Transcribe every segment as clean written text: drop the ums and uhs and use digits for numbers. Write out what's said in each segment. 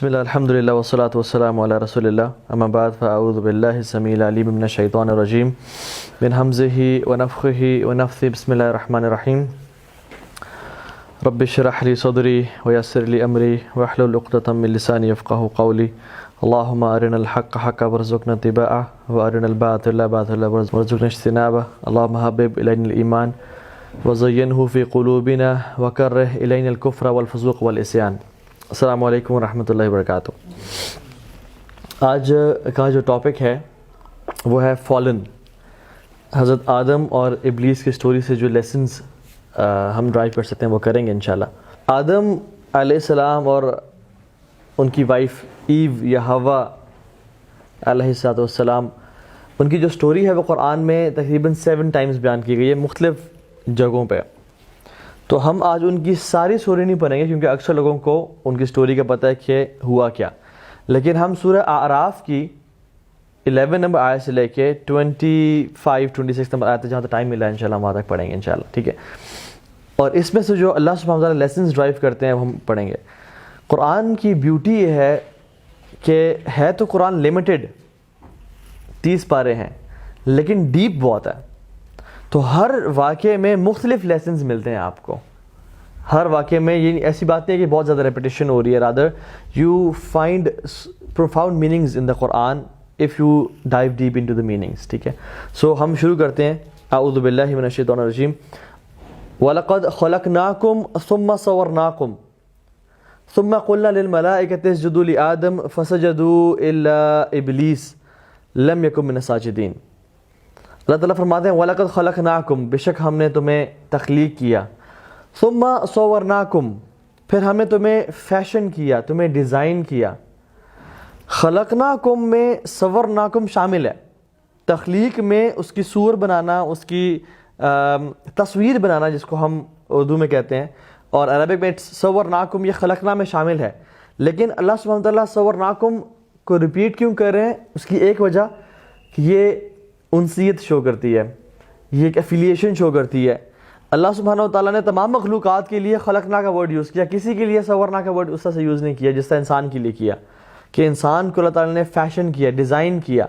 بسم الله الحمد لله والصلاة والسلام على رسول الله أما بعد فأعوذ بالله السميع العليم من الشيطان الرجيم من همزه ونفخه ونفثه بسم الله الرحمن الرحيم رب اشرح لي صدري ويسر لي أمري واحلل عقدة من لساني يفقهوا قولي اللهم أرنا الحق حقا وارزقنا اتباعه وأرنا الباطل باطلا وارزقنا اجتنابه اللهم حبب إلينا الإيمان وزينه في قلوبنا وكره إلينا الكفر والفسوق والعصيان. السلام علیکم ورحمۃ اللہ وبرکاتہ. آج کا جو ٹاپک ہے وہ ہے فالن. حضرت آدم اور ابلیس کی سٹوری سے جو لیسنز ہم ڈرائیو کر سکتے ہیں وہ کریں گے انشاءاللہ. آدم علیہ السلام اور ان کی وائف ایو یا ہوا علیہ السلام، ان کی جو سٹوری ہے وہ قرآن میں تقریباً 7 ٹائمز بیان کی گئی ہے مختلف جگہوں پہ. تو ہم آج ان کی ساری سٹوری نہیں پڑھیں گے کیونکہ اکثر لوگوں کو ان کی سٹوری کا پتہ ہے کہ ہوا کیا، لیکن ہم سورہ اعراف کی 11 نمبر آیت سے لے کے 25-26 نمبر آیت جہاں تک ٹائم ملا ہے انشاءاللہ وہاں تک پڑھیں گے انشاءاللہ، ٹھیک ہے. اور اس میں سے جو اللہ سبحانہ وتعالی لیسنز ڈرائیو کرتے ہیں وہ ہم پڑھیں گے. قرآن کی بیوٹی یہ ہے کہ ہے تو قرآن لمیٹڈ 30 پارے ہیں لیکن ڈیپ بہت ہے. تو ہر واقعے میں مختلف لیسنز ملتے ہیں آپ کو. ہر واقعے میں یہ ایسی بات نہیں ہے کہ بہت زیادہ ریپیٹیشن ہو رہی ہے، rather you find profound meanings in the Quran if you dive deep into the meanings, ٹھیک ہے. سو ہم شروع کرتے ہیں. اعوذ باللہ من الشیطان الرجیم. وَلَقَدْ خَلَقْنَاكُمْ ثُمَّ صَوَّرْنَاكُمْ ثُمَّ قُلْنَا لِلْمَلَائِكَةِ اسْجُدُوا لِآدَمَ فَسَجَدُوا إِلَّا إِبْلِيسَ لَمْ يَكُن مِنَ السَّاجِدِينَ. اللہ تعالیٰ فرماتے ہیں وَلَقَدْ خَلَقْنَاكُمْ، بے شک ہم نے تمہیں تخلیق کیا. ثُمَّ صَوَّرْنَاكُمْ، پھر ہم نے تمہیں فیشن کیا، تمہیں ڈیزائن کیا. خلقناکم میں صورناکم شامل ہے. تخلیق میں اس کی صور بنانا، اس کی تصویر بنانا جس کو ہم اردو میں کہتے ہیں، اور عربک میں صورناکم یہ خلقنا میں شامل ہے. لیکن اللہ سبحانہ وتعالیٰ صورناکم کو ریپیٹ کیوں کر رہے ہیں؟ اس کی ایک وجہ کہ یہ انسیت شو کرتی ہے، یہ ایک ایفیلیشن شو کرتی ہے. اللہ سبحانہ وتعالیٰ نے تمام مخلوقات کے لیے خلقنا کا ورڈ یوز کیا، کسی کے لیے صورنا کا ورڈ اس طرح سے یوز نہیں کیا جس طرح انسان کے لیے کیا کہ انسان کو اللہ تعالیٰ نے فیشن کیا، ڈیزائن کیا.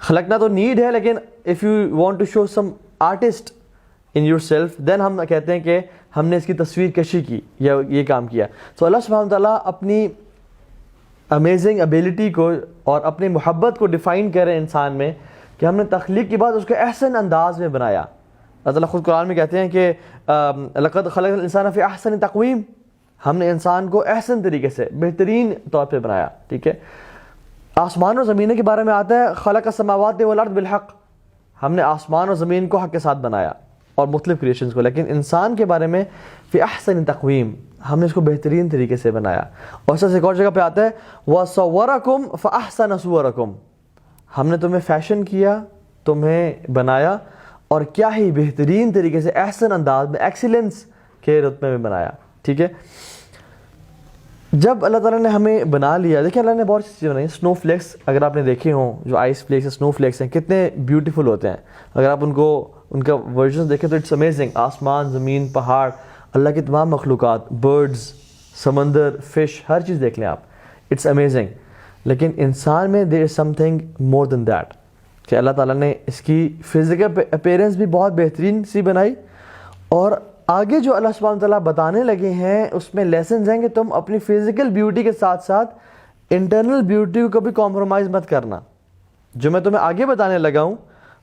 خلقنا تو نیڈ ہے، لیکن if you want to show some artist in yourself then ہم کہتے ہیں کہ ہم نے اس کی تصویر کشی کی یا یہ کام کیا. تو اللہ سبحانہ وتعالیٰ اپنی امیزنگ ابیلٹی کو اور اپنی محبت کو ڈیفائن کرے انسان میں کہ ہم نے تخلیق کے بعد اس کو احسن انداز میں بنایا. اللہ تعالیٰ خود قرآن میں کہتے ہیں کہ لقد خلقنا الانسان فی احسن تقویم، ہم نے انسان کو احسن طریقے سے بہترین طور پہ بنایا، ٹھیک ہے. آسمان اور زمین کے بارے میں آتا ہے خلق السماوات والارض بالحق، ہم نے آسمان اور زمین کو حق کے ساتھ بنایا اور مختلف کریشنز کو. لیکن انسان کے بارے میں فی احسن تقویم، ہم نے اس کو بہترین طریقے سے بنایا. اور اس سے ایک اور جگہ پہ آتا ہے وَصَوَّرَكُمْ فَأَحْسَنَ صُوَرَكُمْ، ہم نے تمہیں فیشن کیا، تمہیں بنایا اور کیا ہی بہترین طریقے سے احسن انداز میں ایکسیلنس کے رتبے میں بنایا، ٹھیک ہے. جب اللہ تعالیٰ نے ہمیں بنا لیا، دیکھیں اللہ نے بہت سی چیزیں بنائی. اسنو فلیکس اگر آپ نے دیکھے ہوں، جو آئس فلیکس اسنو فلیکس ہیں کتنے بیوٹیفل ہوتے ہیں. اگر آپ ان کا ورژن دیکھیں تو اٹس امیزنگ. آسمان، زمین، پہاڑ، اللہ کی تمام مخلوقات، برڈز، سمندر، فش، ہر چیز دیکھ لیں آپ، اٹس امیزنگ. لیکن انسان میں دیر از some thing more then that کہ اللہ تعالیٰ نے اس کی فزیکل اپیرنس بھی بہت بہترین سی بنائی. اور آگے جو اللہ سبحانہ وتعالیٰ بتانے لگے ہیں اس میں لیسنز ہیں کہ تم اپنی فزیکل بیوٹی کے ساتھ ساتھ انٹرنل بیوٹی کو کبھی کمپرومائز مت کرنا. جو میں تمہیں آگے بتانے لگا ہوں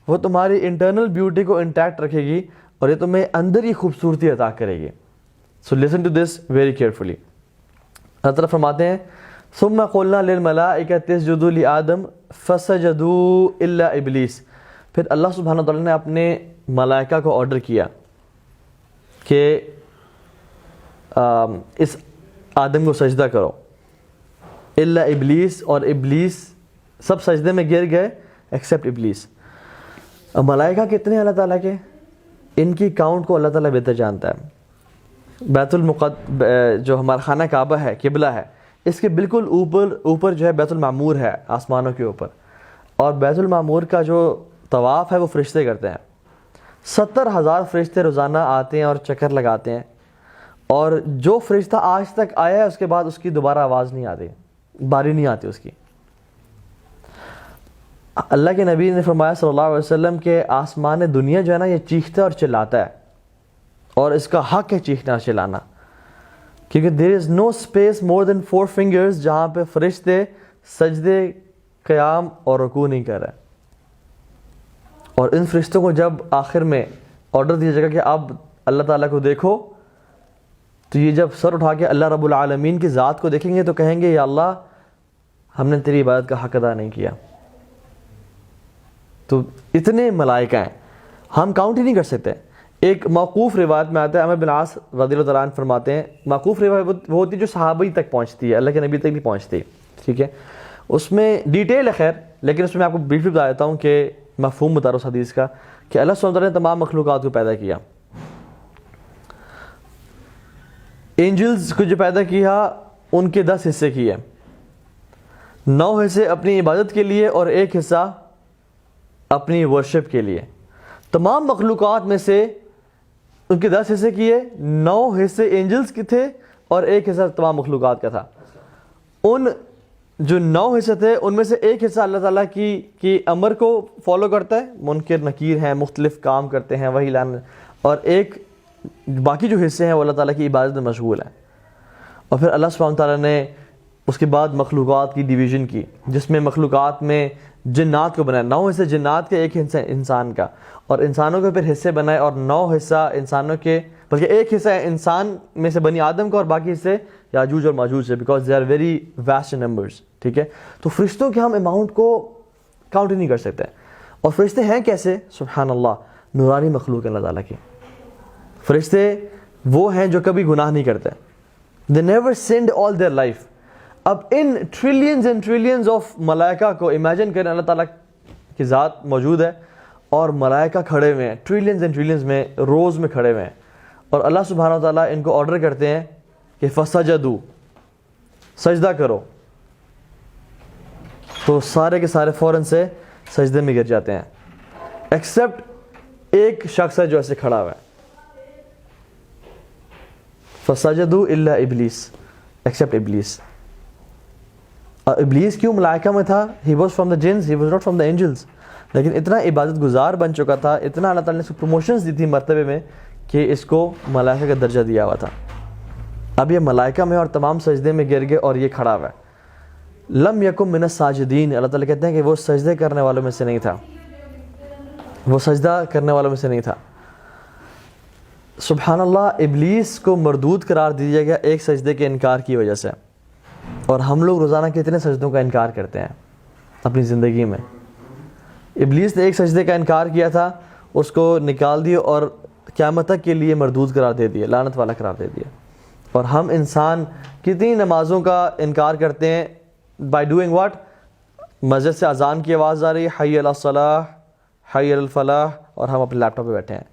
وہ تمہاری انٹرنل بیوٹی کو انٹیکٹ رکھے گی اور یہ تمہیں اندر ہی خوبصورتی عطا کرے گی. So listen to this very carefully. اللہ تعالیٰ فرماتے ہیں ثم قلنا للملائکۃ اسجدوا لآدم فسجدوا الا ابلیس، پھر اللہ سبحانہ وتعالیٰ نے اپنے ملائکہ کو آرڈر کیا کہ اس آدم کو سجدہ کرو. الا ابلیس، اور ابلیس سب سجدے میں گر گئے ایکسیپٹ ابلیس. اب ملائکہ کتنے ہیں اللہ تعالیٰ کے؟ ان کی کاؤنٹ کو اللہ تعالیٰ بہتر جانتا ہے. بیت جو ہمارا خانہ کعبہ ہے، قبلہ ہے، اس کے بالکل اوپر جو ہے بیت المعمور ہے آسمانوں کے اوپر، اور بیت المعمور کا جو طواف ہے وہ فرشتے کرتے ہیں. 70,000 فرشتے روزانہ آتے ہیں اور چکر لگاتے ہیں، اور جو فرشتہ آج تک آیا ہے اس کے بعد اس کی دوبارہ آواز نہیں آتی. باری نہیں آتی اس کی. اللہ کے نبی نے فرمایا صلی اللہ علیہ وسلم کہ آسمان دنیا جو ہے نا یہ چیختا اور چلاتا ہے, اور اس کا حق ہے چیخنا چلانا, کیونکہ دیر از نو اسپیس مور دین 4 fingers جہاں پہ فرشتے سجدے, قیام اور رکوع نہیں کر رہے. اور ان فرشتوں کو جب آخر میں آرڈر دیا جائے گا کہ اب اللہ تعالیٰ کو دیکھو, تو یہ جب سر اٹھا کے اللہ رب العالمین کی ذات کو دیکھیں گے تو کہیں گے یا اللہ ہم نے تیری عبادت کا حق ادا نہیں کیا. تو اتنے ملائکہ ہیں, ہم کاؤنٹ ہی نہیں کر سکتے. ایک موقوف روایت میں آتا ہے, عمرو بن عاص رضی اللہ تعالیٰ عنہ فرماتے ہیں, موقوف روایت وہ ہوتی ہے جو صحابی تک پہنچتی ہے, اللہ کے نبی تک نہیں پہنچتی, ٹھیک ہے. اس میں ڈیٹیل ہے خیر, لیکن اس میں آپ کو بریفلی بتا دیتا ہوں کہ مفہوم بتا رہا ہوں اس حدیث کا, کہ اللہ سبحانہ وتعالیٰ نے تمام مخلوقات کو پیدا کیا. اینجلز کو جو پیدا کیا ان کے 10 حصے کیے, 9 حصے اپنی عبادت کے لیے اور 1 حصہ اپنی ورشپ کے لیے. تمام مخلوقات میں سے ان کے 10 حصے کیے, 9 حصے اینجلز کے تھے اور 1 حصہ تمام مخلوقات کا تھا. ان جو 9 حصے تھے ان میں سے 1 حصہ اللہ تعالیٰ کی امر کو فالو کرتا ہے, منکر نکیر ہیں, مختلف کام کرتے ہیں, وہی لانا, اور باقی جو حصے ہیں وہ اللہ تعالیٰ کی عبادت میں مشغول ہیں. اور پھر اللہ سبحانہ تعالیٰ نے اس کے بعد مخلوقات کی ڈویژن کی, جس میں مخلوقات میں جنات کو بنایا, 9 حصے جنات کے, 1 حصہ انسان کا, اور انسانوں کے پھر حصے بنائے, اور 9 حصہ انسانوں کے, بلکہ 1 حصہ انسان میں سے بنی آدم کا, اور باقی حصے یاجوج اور ماجوج سے, because they are very vast numbers, ٹھیک ہے. تو فرشتوں کے ہم اماؤنٹ کو کاؤنٹ ہی نہیں کر سکتے. اور فرشتے ہیں کیسے؟ سبحان اللہ, نورانی مخلوق ہے اللہ تعالیٰ کی. فرشتے وہ ہیں جو کبھی گناہ نہیں کرتے, they never sinned all their life. اب ان ٹریلینز اینڈ ٹریلینز آف ملائکہ کو امیجن کریں, اللہ تعالیٰ کی ذات موجود ہے اور ملائکہ کھڑے ہوئے ہیں ٹریلینز اینڈ ٹریلینز میں, روز میں کھڑے ہوئے ہیں, اور اللہ سبحانہ و تعالیٰ ان کو آرڈر کرتے ہیں کہ فسجدوا, سجدہ کرو, تو سارے کے سارے فوراً سے سجدے میں گر جاتے ہیں, ایکسیپٹ ایک شخص ہے جو ایسے کھڑا ہوا ہے. فسجدوا الا ابلیس, ایکسیپٹ ابلیس. اور ابلیس کیوں ملائکہ میں تھا؟ ہی واز فرام دا جنس, he was not from the angels. لیکن اتنا عبادت گزار بن چکا تھا, اتنا اللہ تعالیٰ نے اس کو پروموشنز دی تھی مرتبے میں, کہ اس کو ملائکہ کا درجہ دیا ہوا تھا. اب یہ ملائکہ میں اور تمام سجدے میں گر گئے, اور یہ کھڑا ہوا ہے. لم یکن من الساجدین, اللہ تعالیٰ کہتے ہیں کہ وہ سجدے کرنے والوں میں سے نہیں تھا, وہ سجدہ کرنے والوں میں سے نہیں تھا. سبحان اللہ, ابلیس کو مردود قرار دیا گیا ایک سجدے کے انکار کی وجہ سے. اور ہم لوگ روزانہ کتنے سجدوں کا انکار کرتے ہیں اپنی زندگی میں. ابلیس نے ایک سجدے کا انکار کیا تھا, اس کو نکال دیا اور قیامت تک کے لیے مردود قرار دے دیا, لعنت والا قرار دے دیا. اور ہم انسان کتنی نمازوں کا انکار کرتے ہیں بائی ڈوئنگ واٹ؟ مسجد سے اذان کی آواز آ رہی ہے, حی علی الصلاح, حی علی الفلاح, اور ہم اپنے لیپ ٹاپ پہ بیٹھے ہیں,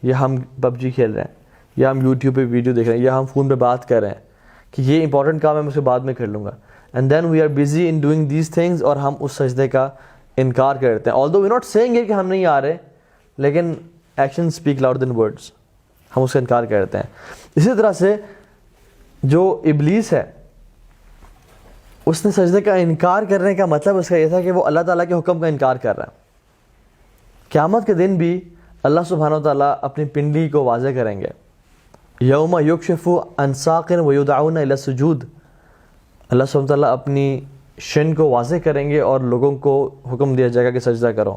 یا ہم PUBG کھیل رہے ہیں, یا ہم یوٹیوب پہ ویڈیو دیکھ رہے ہیں, یا ہم فون پہ بات کر رہے ہیں کہ یہ امپورٹنٹ کام ہے, میں اسے بعد میں کر لوں گا. And then we are busy in doing these things, اور ہم اس سجدے کا انکار کرتے ہیں. Although we not seeing it کہ ہم نہیں آ رہے, لیکن action speak loud than words, ہم اس کا انکار کرتے ہیں. اسی طرح سے جو ابلیس ہے, اس نے سجدے کا انکار کرنے کا مطلب اس کا یہ تھا کہ وہ اللہ تعالیٰ کے حکم کا انکار کر رہا ہے. قیامت کے دن بھی اللہ سبحانہ و تعالیٰ اپنی پنڈلی کو واضح کریں گے, یوم یکشف عن ساق ویدعون الی السجود. اللہ سبحانہ و تعالیٰ اپنی شن کو واضح کریں گے اور لوگوں کو حکم دیا جائے گا کہ سجدہ کرو.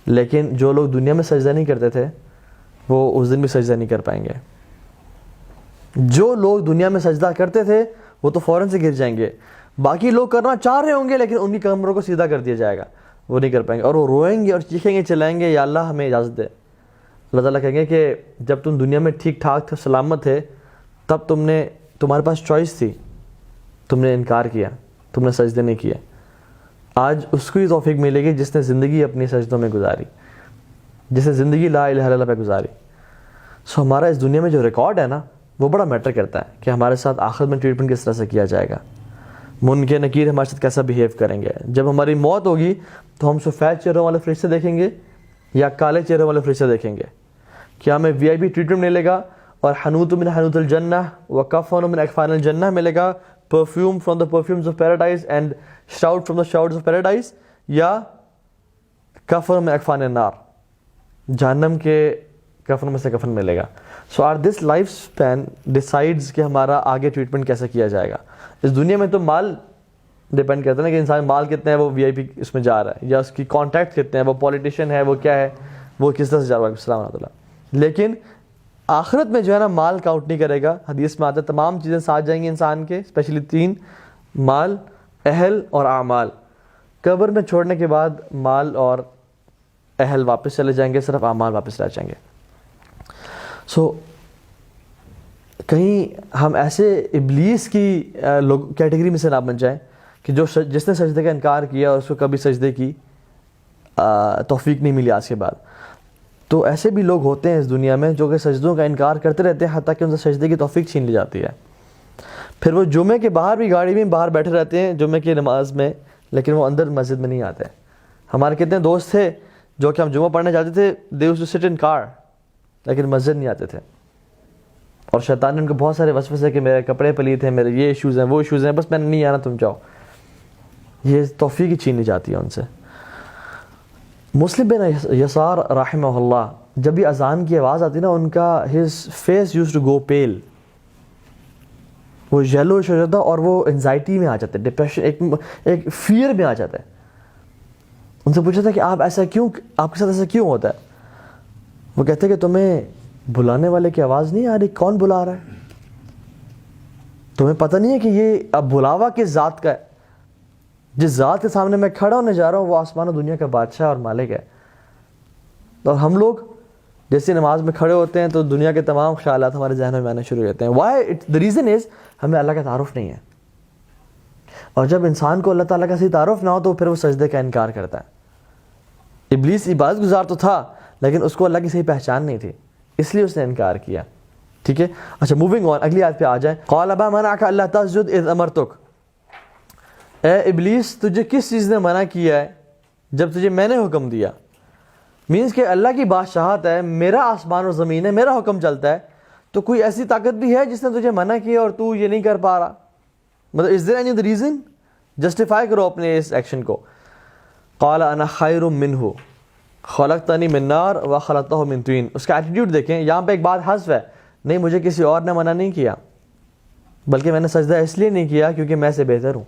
لیکن جو لوگ دنیا میں سجدہ نہیں کرتے تھے وہ اس دن بھی سجدہ نہیں کر پائیں گے. جو لوگ دنیا میں سجدہ کرتے تھے وہ تو فوراً سے گر جائیں گے. باقی لوگ کرنا چاہ رہے ہوں گے لیکن ان کی کمروں کو سیدھا کر دیا جائے گا, وہ نہیں کر پائیں گے, اور وہ روئیں گے اور چیخیں گے, چلائیں گے, یا اللہ ہمیں اجازت دے. اللہ تعالیٰ کہیں گے کہ جب تم دنیا میں ٹھیک ٹھاک تھے, سلامت تھے, تب تمہارے پاس چوائس تھی, تم نے انکار کیا, تم نے سجدے نہیں کیے. آج اس کو ہی توفیق ملے گی جس نے زندگی اپنی سجدوں میں گزاری, جس نے زندگی لا الہ الا اللہ پہ گزاری. سو ہمارا اس دنیا میں جو ریکارڈ ہے نا, وہ بڑا میٹر کرتا ہے کہ ہمارے ساتھ آخرت میں ٹریٹمنٹ کس طرح سے کیا جائے گا, منکر نکیر ہمارے ساتھ کیسا بیہیو کریں گے. جب ہماری موت ہوگی تو ہم سفید چہروں والے فرشتے دیکھیں گے یا کالے چہروں والے فرشتے دیکھیں گے. کیا ہمیں VIP ٹریٹمنٹ ملے گا اور حنوت من حنوت الجنہ و کفن من اکفان الجنہ ملے گا, perfume from the perfumes of paradise and shout from the shouts of paradise, یا کفن میں اکفان النار, جہنم کے کفن میں سے کفن ملے گا. So are this life span decides کہ ہمارا آگے ٹریٹمنٹ کیسے کیا جائے گا. اس دنیا میں تو مال ڈپینڈ کرتا ہے نا کہ انسان مال کتنا ہے, وہ وی آئی پی اس میں جا رہا ہے, یا اس کی کانٹیکٹ کتنے ہیں, وہ پولیٹیشین ہے, وہ کیا ہے, وہ کس طرح سے جا رہا ہے. السلام علیکم. لیکن آخرت میں جو ہے نا مال کاؤنٹ نہیں کرے گا. حدیث میں آتا ہے تمام چیزیں ساتھ جائیں گی انسان کے, اسپیشلی 3, مال, اہل اور اعمال. قبر میں چھوڑنے کے بعد مال اور اہل واپس چلے جائیں گے, صرف اعمال واپس رہ جائیں گے. سو کہیں ہم ایسے ابلیس کی لوگ کیٹیگری میں سے نہ بن جائیں کہ جس نے سجدے کا انکار کیا اور اس کو کبھی سجدے کی توفیق نہیں ملی آج کے بعد. تو ایسے بھی لوگ ہوتے ہیں اس دنیا میں جو کہ سجدوں کا انکار کرتے رہتے ہیں حتیٰ کہ ان سے سجدے کی توفیق چھین لی جاتی ہے. پھر وہ جمعے کے باہر بھی گاڑی میں باہر بیٹھے رہتے ہیں جمعے کی نماز میں, لیکن وہ اندر مسجد میں نہیں آتے. ہمارے کتنے دوست تھے جو کہ ہم جمعہ پڑھنے جاتے تھے, دے یوزڈ ٹو سٹ ان کار, لیکن مسجد نہیں آتے تھے. اور شیطان نے ان کو بہت سارے وسوسے کہ میرے کپڑے پلیت ہیں, میرے یہ ایشوز ہیں, وہ ایشوز ہیں, بس میں نے نہیں آنا, تم جاؤ. یہ توفیق ہی چھین لی جاتی ہے ان سے. مسلم بن یسار رحمہ اللہ, جب بھی اذان کی آواز آتی نا, ان کا his face used to go pale, وہ یلوش ہو جاتا اور وہ انزائٹی میں آ جاتے, ڈپریشن, ایک فیئر میں آ جاتا ہے. ان سے پوچھا تھا کہ آپ ایسا کیوں, آپ کے ساتھ ایسا کیوں ہوتا ہے؟ وہ کہتے کہ تمہیں بلانے والے کی آواز نہیں آ رہی, کون بلا رہا ہے؟ تمہیں پتہ نہیں ہے کہ یہ اب بلاوا کس ذات کا ہے؟ جس ذات کے سامنے میں کھڑا ہونے جا رہا ہوں وہ آسمان و دنیا کا بادشاہ اور مالک ہے. اور ہم لوگ جیسے نماز میں کھڑے ہوتے ہیں تو دنیا کے تمام خیالات ہمارے ذہن میں آنے شروع ہو جاتے ہیں. وائی؟ دا ریزن از ہمیں اللہ کا تعارف نہیں ہے. اور جب انسان کو اللہ تعالیٰ کا صحیح تعارف نہ ہو تو پھر وہ سجدے کا انکار کرتا ہے. ابلیس عبادت گزار تو تھا لیکن اس کو اللہ کی صحیح پہچان نہیں تھی, اس لیے اس نے انکار کیا. ٹھیک ہے, اچھا موونگ آن, اگلی آیت پہ آ جائیں. قال ما منعک الا تسجد اذ امرتک, اے ابلیس تجھے کس چیز نے منع کیا ہے جب تجھے میں نے حکم دیا. مینس کہ اللہ کی بادشاہت ہے, میرا آسمان و زمین ہے, میرا حکم چلتا ہے, تو کوئی ایسی طاقت بھی ہے جس نے تجھے منع کیا اور تو یہ نہیں کر پا رہا؟ مطلب از دیر اینی ریزن؟ جسٹیفائی کرو اپنے اس ایکشن کو. قال انا خیر منہ خلقتنی من نار وخلقتہ من طین. اس کا ایٹیٹیوڈ دیکھیں, یہاں پہ ایک بات حذف ہے, نہیں مجھے کسی اور نے منع نہیں کیا, بلکہ میں نے سجدہ اس لیے نہیں کیا کیونکہ میں سے بہتر ہوں.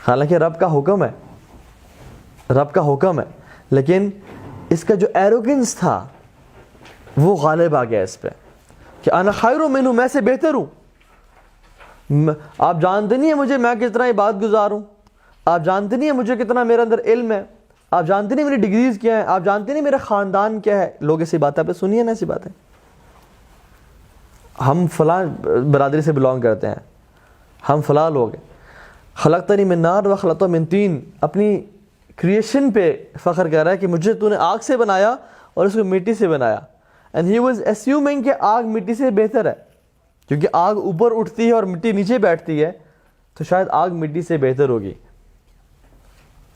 حالانکہ رب کا حکم ہے, رب کا حکم ہے, لیکن اس کا جو ایروگنس تھا وہ غالب آ گیا اس پہ کہ انا خیر منہ, میں سے بہتر ہوں. آپ جانتے نہیں ہیں مجھے میں کس طرح عبادت گزار ہوں, آپ جانتے نہیں ہیں مجھے کتنا میرے اندر علم ہے, آپ جانتے نہیں میری ڈگریز کیا ہیں, آپ جانتے نہیں میرا خاندان کیا ہے. لوگ ایسی باتیں آپ نے سنی ہے نا, ایسی باتیں, ہم فلاں برادری سے بلانگ کرتے ہیں, ہم فلاں لوگ ہیں. خلقتنی من نار وخلقتہ من طین, اپنی کریشن پہ فخر کر رہا ہے کہ مجھے تو نے آگ سے بنایا اور اس کو مٹی سے بنایا. اینڈ ہی واز اسیومنگ کہ آگ مٹی سے بہتر ہے, کیونکہ آگ اوپر اٹھتی ہے اور مٹی نیچے بیٹھتی ہے, تو شاید آگ مٹی سے بہتر ہوگی.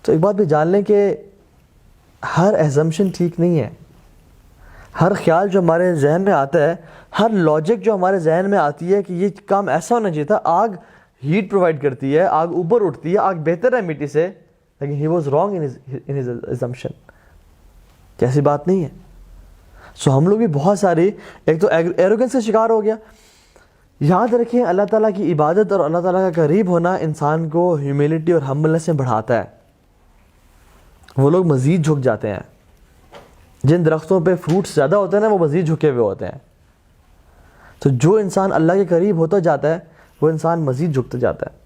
تو ایک بات بھی جان لیں کہ ہر ایزمپشن ٹھیک نہیں ہے. ہر خیال جو ہمارے ذہن میں آتا ہے, ہر لاجک جو ہمارے ذہن میں آتی ہے کہ یہ کام ایسا ہونا چاہیے تھا, آگ ہیٹ پرووائڈ کرتی ہے, آگ اوپر اٹھتی ہے, آگ بہتر ہے مٹی سے, لیکن he was wrong in his exemption. کیسی بات نہیں ہے. سو ہم لوگ بھی بہت ساری, ایک تو ایروگنس کا شکار ہو گیا. یاد رکھیں اللہ تعالیٰ کی عبادت اور اللہ تعالیٰ کا قریب ہونا انسان کو ہیوملٹی اور ہمبلنس میں بڑھاتا ہے. وہ لوگ مزید جھک جاتے ہیں. جن درختوں پہ فروٹس زیادہ ہوتے ہیں نا, وہ مزید جھکے ہوئے ہوتے ہیں. تو جو انسان اللہ کے قریب ہوتا جاتا ہے وہ انسان مزید جھکتا جاتا ہے.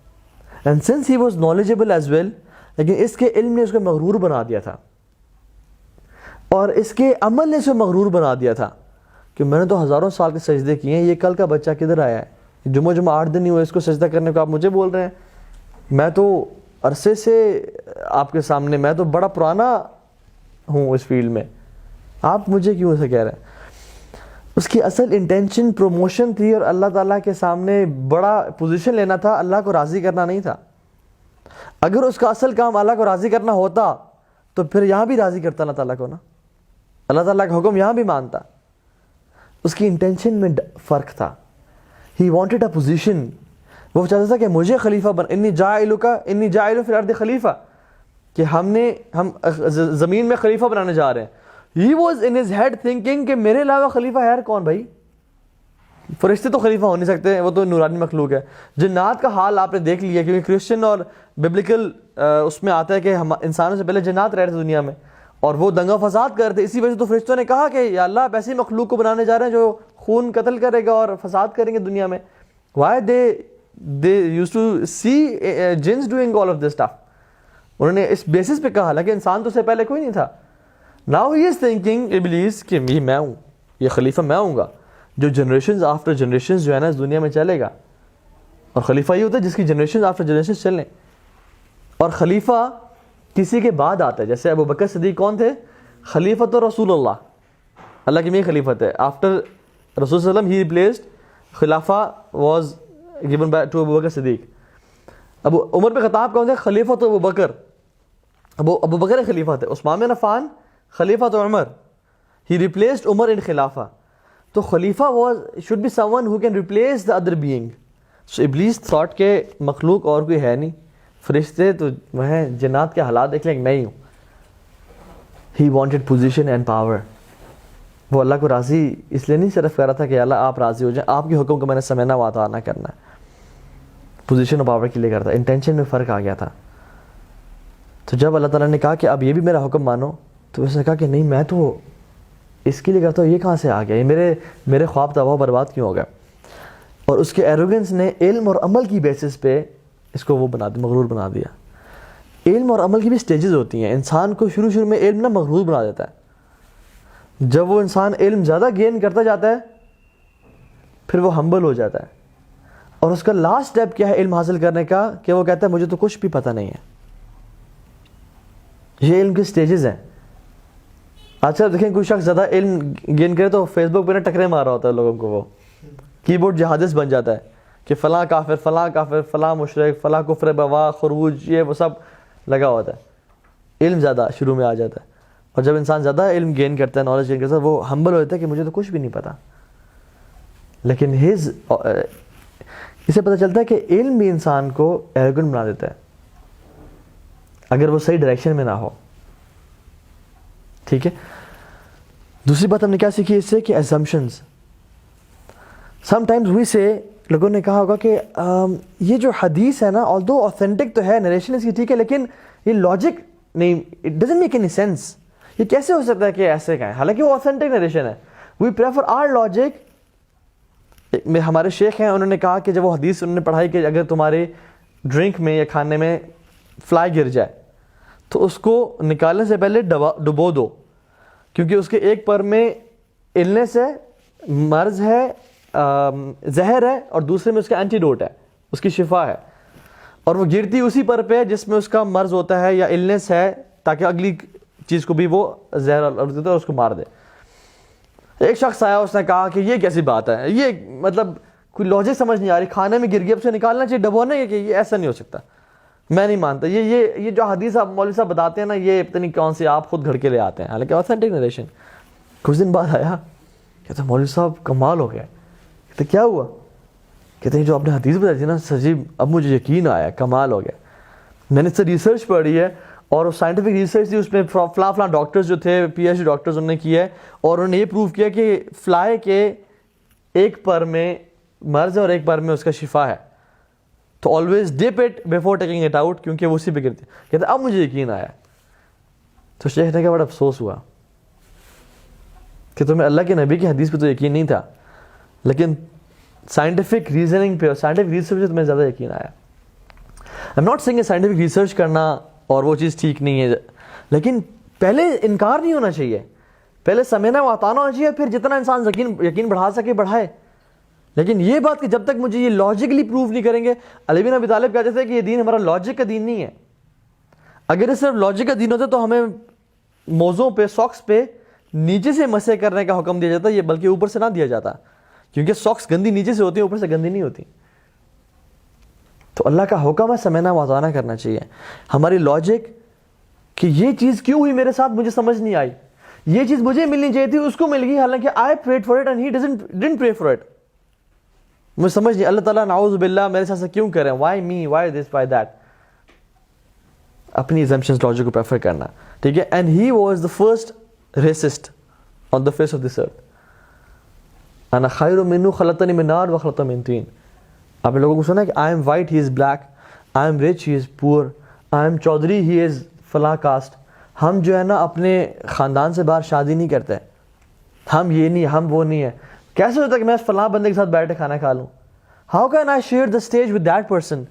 And since he was knowledgeable as well, لیکن اس کے علم نے اس کو مغرور بنا دیا تھا, اور اس کے عمل نے اسے مغرور بنا دیا تھا کہ میں نے تو ہزاروں سال کے سجدے کیے ہیں, یہ کل کا بچہ کدھر آیا ہے, جمعہ 8 دن نہیں ہوئے اس کو سجدہ کرنے کو, آپ مجھے بول رہے ہیں. میں تو عرصے سے آپ کے سامنے, میں تو بڑا پرانا ہوں اس فیلڈ میں, آپ مجھے کیوں ایسا کہہ رہے ہیں؟ اس کی اصل انٹینشن پروموشن تھی اور اللہ تعالیٰ کے سامنے بڑا پوزیشن لینا تھا, اللہ کو راضی کرنا نہیں تھا. اگر اس کا اصل کام اللہ کو راضی کرنا ہوتا تو پھر یہاں بھی راضی کرتا اللہ تعالیٰ کو نا, اللہ تعالیٰ کا حکم یہاں بھی مانتا. اس کی انٹینشن میں فرق تھا. ہی وانٹڈ اے پوزیشن وہ چاہتا تھا کہ مجھے خلیفہ بن، انی جاعل فی الارض خلیفہ، کہ ہم زمین میں خلیفہ بنانے جا رہے ہیں. He was in his head thinking کہ میرے علاوہ خلیفہ ہے کون بھائی؟ فرشتے تو خلیفہ ہو نہیں سکتے، وہ تو نورانی مخلوق ہے. جنات کا حال آپ نے دیکھ لیا، کیونکہ کرسچن اور ببلیکل اس میں آتا ہے کہ ہم انسانوں سے پہلے جنات رہ رہے تھے دنیا میں، اور وہ دنگا فساد کر رہے تھے. اسی وجہ سے تو فرشتوں نے کہا کہ یا اللہ آپ ایسی مخلوق کو بنانے جا رہے ہیں جو خون قتل کرے گا اور فساد کریں گے دنیا میں. Why they used to see jinns doing all of this stuff. انہوں نے اس بیسس پہ کہا، حالانکہ انسان تو سے پہلے کوئی نہیں تھا. Now he is thinking ابلیس کہ میں ہوں، یہ خلیفہ میں ہوں گا جو جنریشنز آفٹر جنریشنز جو ہے نا اس دنیا میں چلے گا. اور خلیفہ یہ ہوتا ہے جس کی جنریشنز آفٹر جنریشنز چلیں. اور خلیفہ کسی کے بعد آتا ہے. جیسے ابو بکر صدیق کون تھے؟ خلیفۃ رسول اللہ کی میں خلیفت ہے. آفٹر رسول صلی اللہ علیہ وسلم he replaced خلافہ was given by to ابو بکر صدیق. ابو عمر بن خطاب کون تھے؟ خلیفۃ ابو بکر. ابو بکر خلیفہ تھے. عثمان بن عفان خلیفۃ عمر. he replaced Umar in خلافہ. تو خلیفہ should be someone who can replace the other being. So ابلیس thought کہ مخلوق اور کوئی ہے نہیں، فرشتے تو وہ ہیں، جنات کے حالات دیکھ لیں میں ہی ہوں. he wanted position and power. وہ اللہ کو راضی اس لیے نہیں صرف کر رہا تھا کہ اللہ آپ راضی ہو جائیں، آپ کے حکم کو میں نے سمجھنا واتا نہ کرنا ہے. پوزیشن اور پاور کے لیے کرتا. انٹینشن میں فرق آ گیا تھا. تو جب اللہ تعالیٰ نے کہا کہ اب یہ بھی میرا حکم مانو، تو اس نے کہا کہ نہیں میں تو اس کے لیے کرتا ہوں، یہ کہاں سے آ گیا، یہ میرے خواب تباہ برباد کیوں ہو گیا. اور اس کے ایروگنس نے علم اور عمل کی بیسس پہ اس کو وہ بنا دیا، مغرور بنا دیا. علم اور عمل کی بھی سٹیجز ہوتی ہیں. انسان کو شروع میں علم نہ مغرور بنا دیتا ہے. جب وہ انسان علم زیادہ گین کرتا جاتا ہے پھر وہ ہمبل ہو جاتا ہے. اور اس کا لاسٹ سٹیپ کیا ہے علم حاصل کرنے کا؟ کہ وہ کہتا ہے مجھے تو کچھ بھی پتہ نہیں ہے. یہ علم کی سٹیجز ہیں. اچھا دیکھیں کوئی شخص زیادہ علم گین کرے تو فیس بک پہ نا ٹکرے مار رہا ہوتا ہے لوگوں کو، وہ کی بورڈ جہادس بن جاتا ہے کہ فلاں کافر فلاں مشرک فلاں کفر بوا خروج، یہ وہ سب لگا ہوتا ہے. علم زیادہ شروع میں آ جاتا ہے. اور جب انسان زیادہ علم گین کرتا ہے، نالج گین کرتا ہے، وہ ہمبل ہو جاتا ہے کہ مجھے تو کچھ بھی نہیں پتا. لیکن اسے پتہ چلتا ہے کہ علم بھی انسان کو ایروگنٹ بنا دیتا ہے اگر وہ صحیح ڈائریکشن میں نہ ہو. ٹھیک ہے. دوسری بات ہم نے کیا سیکھی اس سے کہ assumptions. sometimes we say، لوگوں نے کہا ہوگا کہ یہ جو حدیث ہے نا although authentic تو ہے، نریشن اس کی ٹھیک ہے، لیکن یہ لاجک نہیں، it doesn't make any sense. یہ کیسے ہو سکتا ہے کہ ایسے کہیں، حالانکہ وہ authentic نریشن ہے. we prefer our logic. ہمارے شیخ ہیں، انہوں نے کہا کہ جب وہ حدیث انہوں نے پڑھائی کہ اگر تمہارے ڈرنک میں یا کھانے میں فلائی گر جائے تو اس کو نکالنے سے پہلے ڈبو دو، کیونکہ اس کے ایک پر میں النس ہے، مرض ہے، زہر ہے، اور دوسرے میں اس کا اینٹیڈوٹ ہے، اس کی شفا ہے. اور وہ گرتی اسی پر پہ جس میں اس کا مرض ہوتا ہے یا النس ہے، تاکہ اگلی چیز کو بھی وہ زہر اور اس کو مار دے. ایک شخص آیا، اس نے کہا کہ یہ کیسی بات ہے، یہ مطلب کوئی لاجک سمجھ نہیں آ رہی، کھانے میں گر گیا اب سے نکالنا چاہیے، ڈبونا ہے کہ یہ ایسا نہیں ہو سکتا، میں نہیں مانتا. یہ جو حدیث آپ مولوی صاحب بتاتے ہیں نا، یہ پتہ نہیں کون سی آپ خود گھڑ کے لے آتے ہیں، حالانکہ آتھینٹک نریشن. کچھ دن بعد آیا، کہتے مولوی صاحب کمال ہو گیا. کہتے کیا ہوا؟ کہتے ہیں جو آپ نے حدیث بتائی تھی نا سجیب، اب مجھے یقین آیا، کمال ہو گیا. میں نے اس سے ریسرچ پڑھی ہے، اور سائنٹیفک ریسرچ تھی، اس میں فلاں ڈاکٹرز جو تھے PhD ڈاکٹرز انہوں نے کیا ہے، اور انہوں نے یہ پروف کیا کہ فلائی کے ایک پر میں مرض ہے اور ایک پر میں اس کا شفا ہے، تو always dip it before taking it out, کیونکہ وہ اسی پہ گرتی. کہتے اب مجھے یقین آیا. تو شیخ نے کہا بڑا افسوس ہوا کہ تمہیں اللہ کے نبی کی حدیث پہ تو یقین نہیں تھا، لیکن سائنٹیفک ریزننگ پہ، سائنٹیفک ریسرچ پہ تمہیں زیادہ یقین آیا. I'm not saying scientific research کرنا اور وہ چیز ٹھیک نہیں ہے، لیکن پہلے انکار نہیں ہونا چاہیے، پہلے سمجھنا واتانا ہونا چاہیے، پھر جتنا انسان یقین بڑھا سکے بڑھائے. لیکن یہ بات کہ جب تک مجھے یہ لاجکلی پروف نہیں کریں گے. علی بن ابی طالب کہتے تھے کہ یہ دین ہمارا لاجک کا دین نہیں ہے. اگر یہ صرف لاجک کا دین ہوتا تو ہمیں موزوں پہ، ساکس پہ نیچے سے مسح کرنے کا حکم دیا جاتا، یہ بلکہ اوپر سے نہ دیا جاتا، کیونکہ ساکس گندی نیچے سے ہوتی ہے، اوپر سے گندی نہیں ہوتی. تو اللہ کا حکم ہے سمعنا واطعنا کرنا چاہیے. ہماری لاجک کہ یہ چیز کیوں ہوئی میرے ساتھ مجھے سمجھ نہیں آئی، یہ چیز مجھے ملنی چاہیے تھی اس کو مل گئی، حالانکہ I prayed for it and he didn't pray for it. مجھے سمجھ نہیں, اللہ تعالیٰ نعوذ باللہ میرے ساتھ کیوں کریں, why me, why this, why that, اپنی ایزمپشنز لاجک کو پریفر کرنا, ٹھیک ہے. And he was the first racist on the face of this earth. انا خیر منہ خلقتنی من نار وخلقتہ من طین. آپ نے لوگوں کو سنا ہے کہ I am white, he is black, I am rich, he is poor, I M Chaudhry, ہی از فلاں کاسٹ. ہم جو ہے نا اپنے خاندان سے باہر شادی نہیں کرتے, ہم یہ نہیں, ہم وہ نہیں ہے. کیسے ہوتا ہے کہ میں فلاں بندے کے ساتھ بیٹھے کھانا کھا لوں؟ How can I share the stage with that person?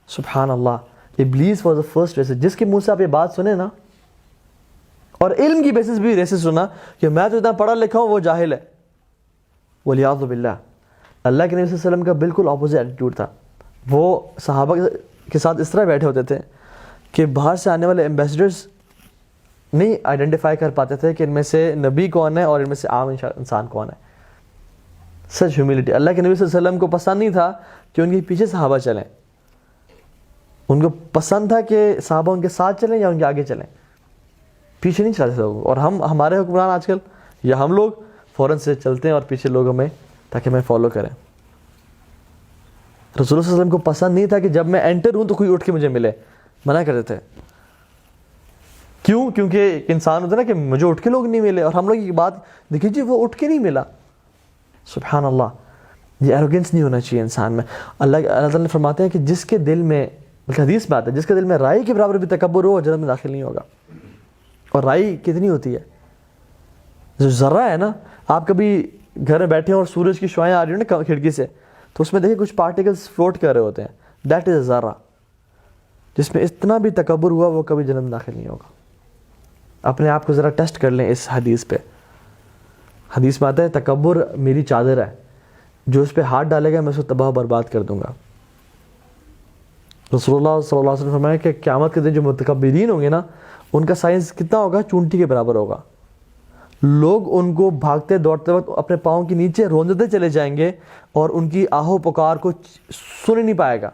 سبحان اللہ. ابلیس واز دا فرسٹ ریسسٹ. جس کے منہ سے آپ یہ بات سنیں نا, اور علم کی بیسس بھی ریسسٹ سنا کہ میں تو اتنا پڑھا لکھا ہوں, وہ جاہل ہے, ولیعوذ باللہ. اللہ کے نبی صلی اللہ علیہ وسلم کا بالکل اپوزٹ ایٹیٹیوڈ تھا. وہ صحابہ کے ساتھ اس طرح بیٹھے ہوتے تھے کہ باہر سے آنے والے ایمبیسڈرز نہیں آئیڈینٹیفائی کر پاتے تھے کہ ان میں سے نبی کون ہے اور ان میں سے عام انسان کون ہے. سچ ہیوملٹی. اللہ کے نبی صلی اللہ علیہ وسلم کو پسند نہیں تھا کہ ان کے پیچھے صحابہ چلیں, ان کو پسند تھا کہ صحابہ ان کے ساتھ چلیں یا ان کے آگے چلیں, پیچھے نہیں چلاتے لوگ. اور ہمارے حکمران آج کل یا ہم لوگ فوراً سے چلتے ہیں اور پیچھے لوگ ہمیں تاکہ ہمیں فالو کریں. رسول اللہ صلی اللہ علیہ وسلم کو پسند نہیں تھا کہ جب میں انٹر ہوں تو کوئی اٹھ کے مجھے ملے, منع کرتے تھے. کیوں؟ کیونکہ ایک انسان ہوتا ہے نا کہ مجھے اٹھ کے لوگ نہیں ملے, اور ہم لوگ کی بات دیکھیے جی وہ اٹھ کے نہیں ملا. سبحان اللہ. یہ ایروگنس نہیں ہونا چاہیے انسان میں. اللہ تعالیٰ نے فرماتے ہیں کہ جس کے دل میں, حدیث میں آتا ہے, جس کے دل میں رائی کے برابر بھی تکبر ہو, جنت میں داخل نہیں ہوگا. اور رائی کتنی ہوتی ہے؟ جو ذرہ ہے نا, آپ کبھی گھر میں بیٹھے ہیں اور سورج کی شعائیں آ رہی ہیں نا کھڑکی سے, تو اس میں دیکھیں کچھ پارٹیکلز فلوٹ کر رہے ہوتے ہیں. دیٹ از اے ذرہ. جس میں اتنا بھی تکبر ہوا وہ کبھی جنت میں داخل نہیں ہوگا. اپنے آپ کو ذرا ٹیسٹ کر لیں اس حدیث پہ. حدیث میں آتا ہے تکبر میری چادر ہے, جو اس پہ ہاتھ ڈالے گا میں اس کو تباہ و برباد کر دوں گا. رسول اللہ صلی اللہ علیہ وسلم فرمایا کہ قیامت کے دن جو متکبرین ہوں گے نا, ان کا سائز کتنا ہوگا؟ چونٹی کے برابر ہوگا. لوگ ان کو بھاگتے دوڑتے وقت اپنے پاؤں کے نیچے روندتے چلے جائیں گے اور ان کی آہو پکار کو سن ہی نہیں پائے گا,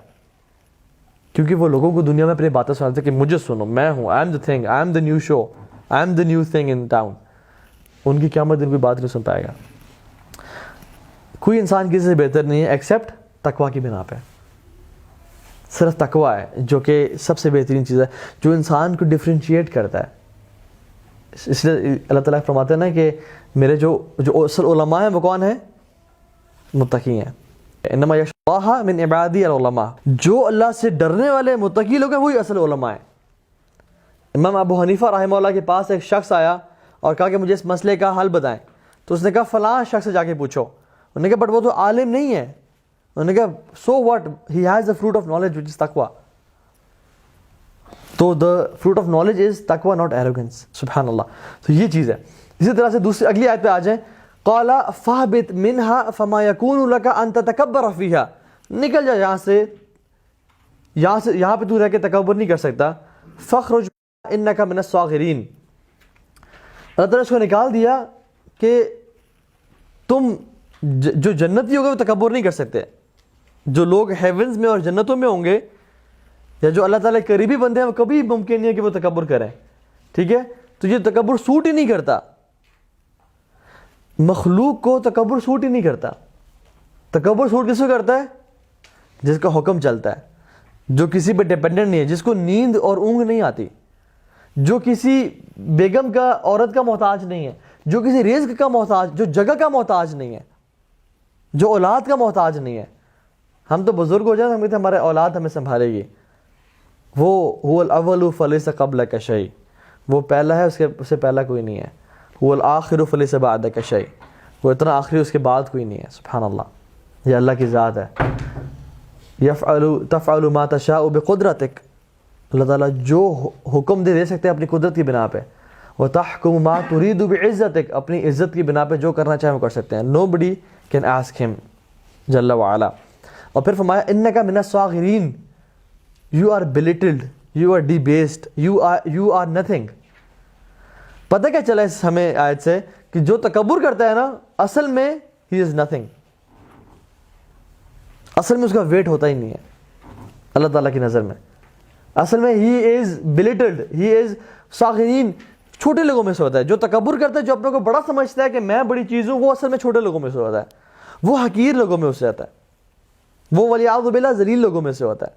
کیونکہ وہ لوگوں کو دنیا میں اپنی باتیں سناتے کہ مجھے سنو, میں ہوں, I am the thing, I am the new show, I am the new thing in town. ان کی قیامت دن کوئی بات نہیں سن پائے گا. کوئی انسان کسی سے بہتر نہیں ہے ایکسیپٹ تقویٰ کی بنا پہ. صرف تقویٰ ہے جو کہ سب سے بہترین چیز ہے, جو انسان کو ڈفرینشیٹ کرتا ہے. اس لیے اللہ تعالیٰ فرماتے ہیں نا کہ میرے جو اصل علماء ہیں وہ کون ہیں؟ متقی ہیں. انما یخشی اللہ من عبادی العلماء. جو اللہ سے ڈرنے والے متقی لوگ ہیں وہی اصل علماء ہیں. امام ابو حنیفہ رحمہ اللہ کے پاس ایک شخص آیا اور کہا کہ مجھے اس مسئلے کا حل بتائیں. تو اس نے کہا فلاں شخص سے جا کے پوچھو. انہوں نے کہا بٹ وہ تو عالم نہیں ہے. انہوں نے کہا so what, he has the fruit of knowledge which is تقویٰ. تو the fruit of knowledge is تقویٰ, ناٹ ایروگنس. سبحان اللہ. تو یہ چیز ہے. اسی طرح سے دوسری اگلی آیت پہ آ جائیں. قال فاہبط منها فما يكون لك ان تتكبر فيها. نکل جا یہاں سے, یہاں پہ تو رہ کے تکبر نہیں کر سکتا. فاخرج انك من الصاغرین. اللہ تعالیٰ نے اس کو نکال دیا کہ تم جو جنتی ہوگے وہ تکبر نہیں کر سکتے. جو لوگ ہیونز میں اور جنتوں میں ہوں گے یا جو اللہ تعالیٰ کے قریبی بندے ہیں وہ کبھی ممکن نہیں ہے کہ وہ تکبر کریں. ٹھیک ہے, تو یہ تکبر سوٹ ہی نہیں کرتا. مخلوق کو تکبر سوٹ ہی نہیں کرتا. تکبر سوٹ کس کو کرتا ہے؟ جس کا حکم چلتا ہے, جو کسی پہ ڈیپینڈنٹ نہیں ہے, جس کو نیند اور اونگ نہیں آتی, جو کسی بیگم کا, عورت کا محتاج نہیں ہے, جو کسی رزق کا محتاج, جو جگہ کا محتاج نہیں ہے, جو اولاد کا محتاج نہیں ہے. ہم تو بزرگ ہو جائیں ہم کہتے ہیں ہمارے اولاد ہمیں سنبھالے گی. وہ هو الاول فلیس قبلک شیء. وہ پہلا ہے, اس سے پہلا کوئی نہیں ہے. هو الآخر فلیس بعدک شیء. وہ اتنا آخری اس کے بعد کوئی نہیں ہے. سبحان اللہ. یہ اللہ کی ذات ہے. تفعل ما تشاء بقدرتک. اللہ تعالیٰ جو حکم دے سکتے ہیں اپنی قدرت کی بنا پہ. وتحکم ما ترید بعزتک. اپنی عزت کی بنا پہ جو کرنا چاہے وہ کر سکتے ہیں. nobody can ask him جل وعلا. اور پھر فرمایا انک من الصاغرین. You are belittled, you are debased, you are nothing. پتہ کیا چلا اس ہمیں آیت سے کہ جو تکبر کرتا ہے نا اصل میں he is nothing. اصل میں اس کا ویٹ ہوتا ہی نہیں ہے اللہ تعالیٰ کی نظر میں. اصل میں he is belittled, he is صاغرین. چھوٹے لوگوں میں سے ہوتا ہے جو تکبر کرتا ہے, جو اپنے کو بڑا سمجھتا ہے کہ میں بڑی چیز ہوں, وہ اصل میں چھوٹے لوگوں میں سے ہوتا ہے. وہ حقیر لوگوں میں سے آتا ہے, وہ ولیعوذ باللہ ذلیل لوگوں میں سے ہوتا ہے,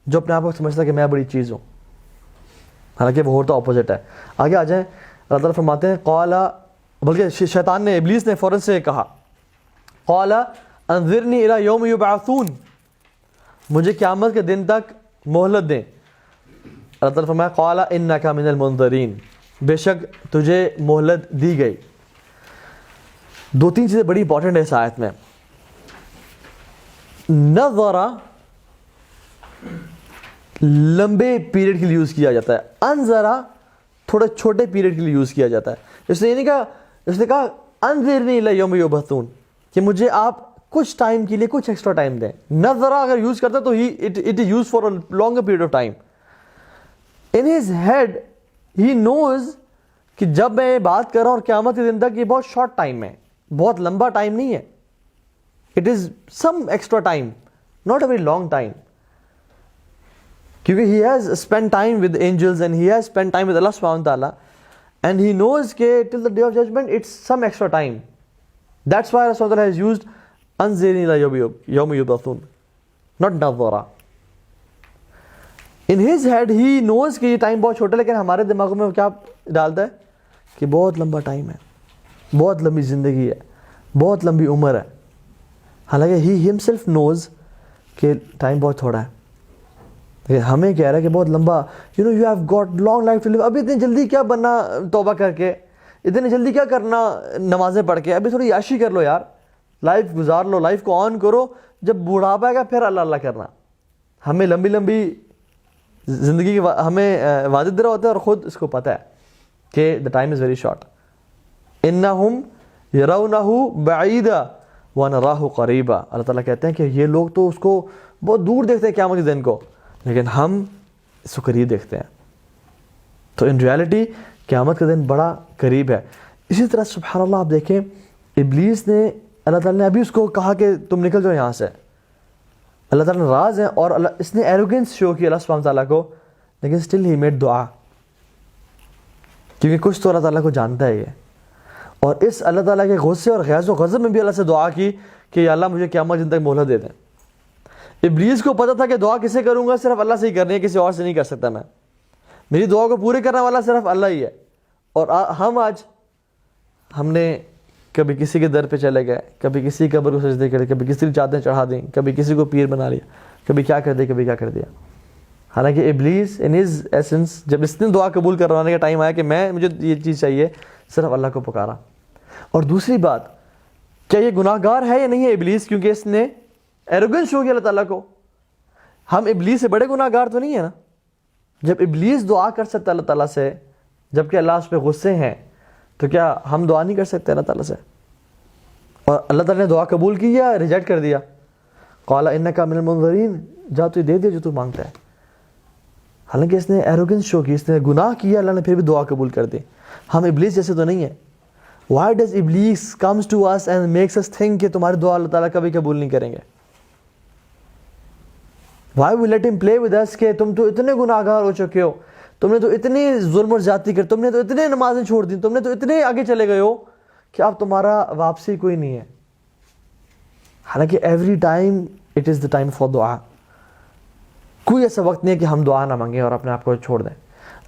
جو اپنے آپ کو سمجھتا ہے کہ میں بڑی چیز ہوں, حالانکہ وہ ہوتا اپوزٹ ہے. آگے آ جائیں, اللہ تعالیٰ فرماتے ہیں قال, بلکہ شیطان نے, ابلیس نے فوراً سے کہا قال انظرنی الی یوم یبعثون, مجھے قیامت کے دن تک مہلت دیں. اللہ تعالیٰ فرمایا قال انک من المنظرین, بے شک تجھے مہلت دی گئی. دو تین چیزیں بڑی امپورٹنٹ ہے اس آیت میں. نظرا لمبے پیریڈ کے لیے یوز کیا جاتا ہے, انذرا تھوڑے چھوٹے پیریڈ کے لیے یوز کیا جاتا ہے. اس نے یہ نہیں کہا, اس نے کہا انذرنی الی یوم یبعثون, کہ مجھے آپ کچھ ٹائم کے لیے کچھ ایکسٹرا ٹائم دیں. نظرا اگر یوز کرتا تو it is use for a longer period of time. In his head he knows کہ جب میں یہ بات کر رہا ہوں اور قیامت کے دن تک, یہ بہت شارٹ ٹائم ہے, بہت لمبا ٹائم نہیں ہے. It is some extra time, not a very long time, کیونکہ he has spent time with angels and he has spent time with Allah subhanahu wa ta'ala, and he knows کہ till the day of judgment it's some extra time. That's why Allah subhanahu wa ta'ala has used anzirni ila yawmi yub'athun, not nadhara. In his head he knows کہ یہ time بہت چھوٹا ہے, لیکن ہمارے دماغوں میں کیا ڈالتا ہے کہ بہت لمبا ٹائم ہے, بہت لمبی زندگی ہے, بہت لمبی عمر ہے. حالانکہ he himself knows کہ ٹائم بہت تھوڑا ہے. ہمیں کہہ رہا ہے کہ بہت لمبا, you know you have got long life to live. ابھی اتنی جلدی کیا بننا توبہ کر کے, اتنی جلدی کیا کرنا نمازیں پڑھ کے, ابھی تھوڑی عیاشی کر لو یار, لائف گزار لو, لائف کو آن کرو, جب بوڑھاپا آئے گا پھر اللہ اللہ کرنا. ہمیں لمبی لمبی زندگی کی ہمیں وعدے دے رہا ہوتا ہے, اور خود اس کو پتہ ہے کہ the time is very short. انہم یرونہ بعیدا ونراہ قریبا, اللہ تعالیٰ کہتے ہیں کہ یہ لوگ تو اس کو بہت دور دیکھتے ہیں قیامت کے دن کو, لیکن ہم اس کو قریب دیکھتے ہیں. تو ان ریالٹی قیامت کا دن بڑا قریب ہے. اسی طرح سبحان اللہ آپ دیکھیں, ابلیس نے, اللہ تعالیٰ نے ابھی اس کو کہا کہ تم نکل جاؤ یہاں سے, اللہ تعالیٰ نے راز ہے, اور اس نے ایروگنس شو کی اللہ سبحانہ تعالیٰ کو, لیکن اسٹل ہی میڈ دعا, کیونکہ کچھ تو اللہ تعالیٰ کو جانتا ہے یہ. اور اس اللہ تعالیٰ کے غصے اور غیظ و غضب میں بھی اللہ سے دعا کی کہ یا اللہ مجھے قیامت دن تک مہلت دے دیں. ابلیس کو پتہ تھا کہ دعا کسے کروں گا, صرف اللہ سے ہی کرنی ہے, کسی اور سے نہیں کر سکتا میں, میری دعا کو پورے کرنے والا صرف اللہ ہی ہے. اور ہم نے کبھی کسی کے در پہ چلے گئے, کبھی کسی قبر کو سجدے کرے, کبھی کسی کی چادریں چڑھا دیں, کبھی کسی کو پیر بنا لیا, کبھی کیا کر دیا, کبھی کیا کر دیا. حالانکہ ابلیس ان ہز ایسنس, جب اس نے دعا قبول کروانے کا ٹائم آیا کہ مجھے یہ چیز چاہیے, صرف اللہ کو پکارا. اور دوسری بات, کیا یہ گناہ گار ہے یا نہیں ہے ابلیس, کیونکہ اس نے ایروگنس ہو گیا اللہ تعالیٰ کو. ہم ابلیس سے بڑے گناہ گار تو نہیں ہیں نا. جب ابلیس دعا کر سکتا اللہ تعالیٰ سے, جبکہ اللہ اس پہ غصے ہیں, تو کیا ہم دعا نہیں کر سکتے اللہ تعالیٰ سے؟ اور اللہ تعالیٰ نے دعا قبول کی یا ریجیکٹ کر دیا؟ قال انک من المنظرین, جا تو دے دے جو تو مانگتا ہے. حالانکہ اس نے ایروگنس شو کی, اس نے گناہ کیا, اللہ نے پھر بھی دعا قبول کر دی. ہم ابلیس جیسے تو نہیں ہیں. Why does Iblis comes to us and makes us think کہ تمہاری دعا اللہ تعالیٰ کبھی قبول نہیں کریں گے؟ Why we let him play with us کہ تم تو اتنے گناہ گار ہو چکے ہو, تم نے تو اتنی ظلم اور زیادتی کر, تم نے تو اتنے نمازیں چھوڑ دی, تم نے تو اتنے آگے چلے گئے ہو کہ اب تمہارا واپسی کوئی نہیں ہے. حالانکہ every time it is the time for دعا. کوئی ایسا وقت نہیں ہے کہ ہم دعا نہ مانگیں اور اپنے آپ کو چھوڑ دیں.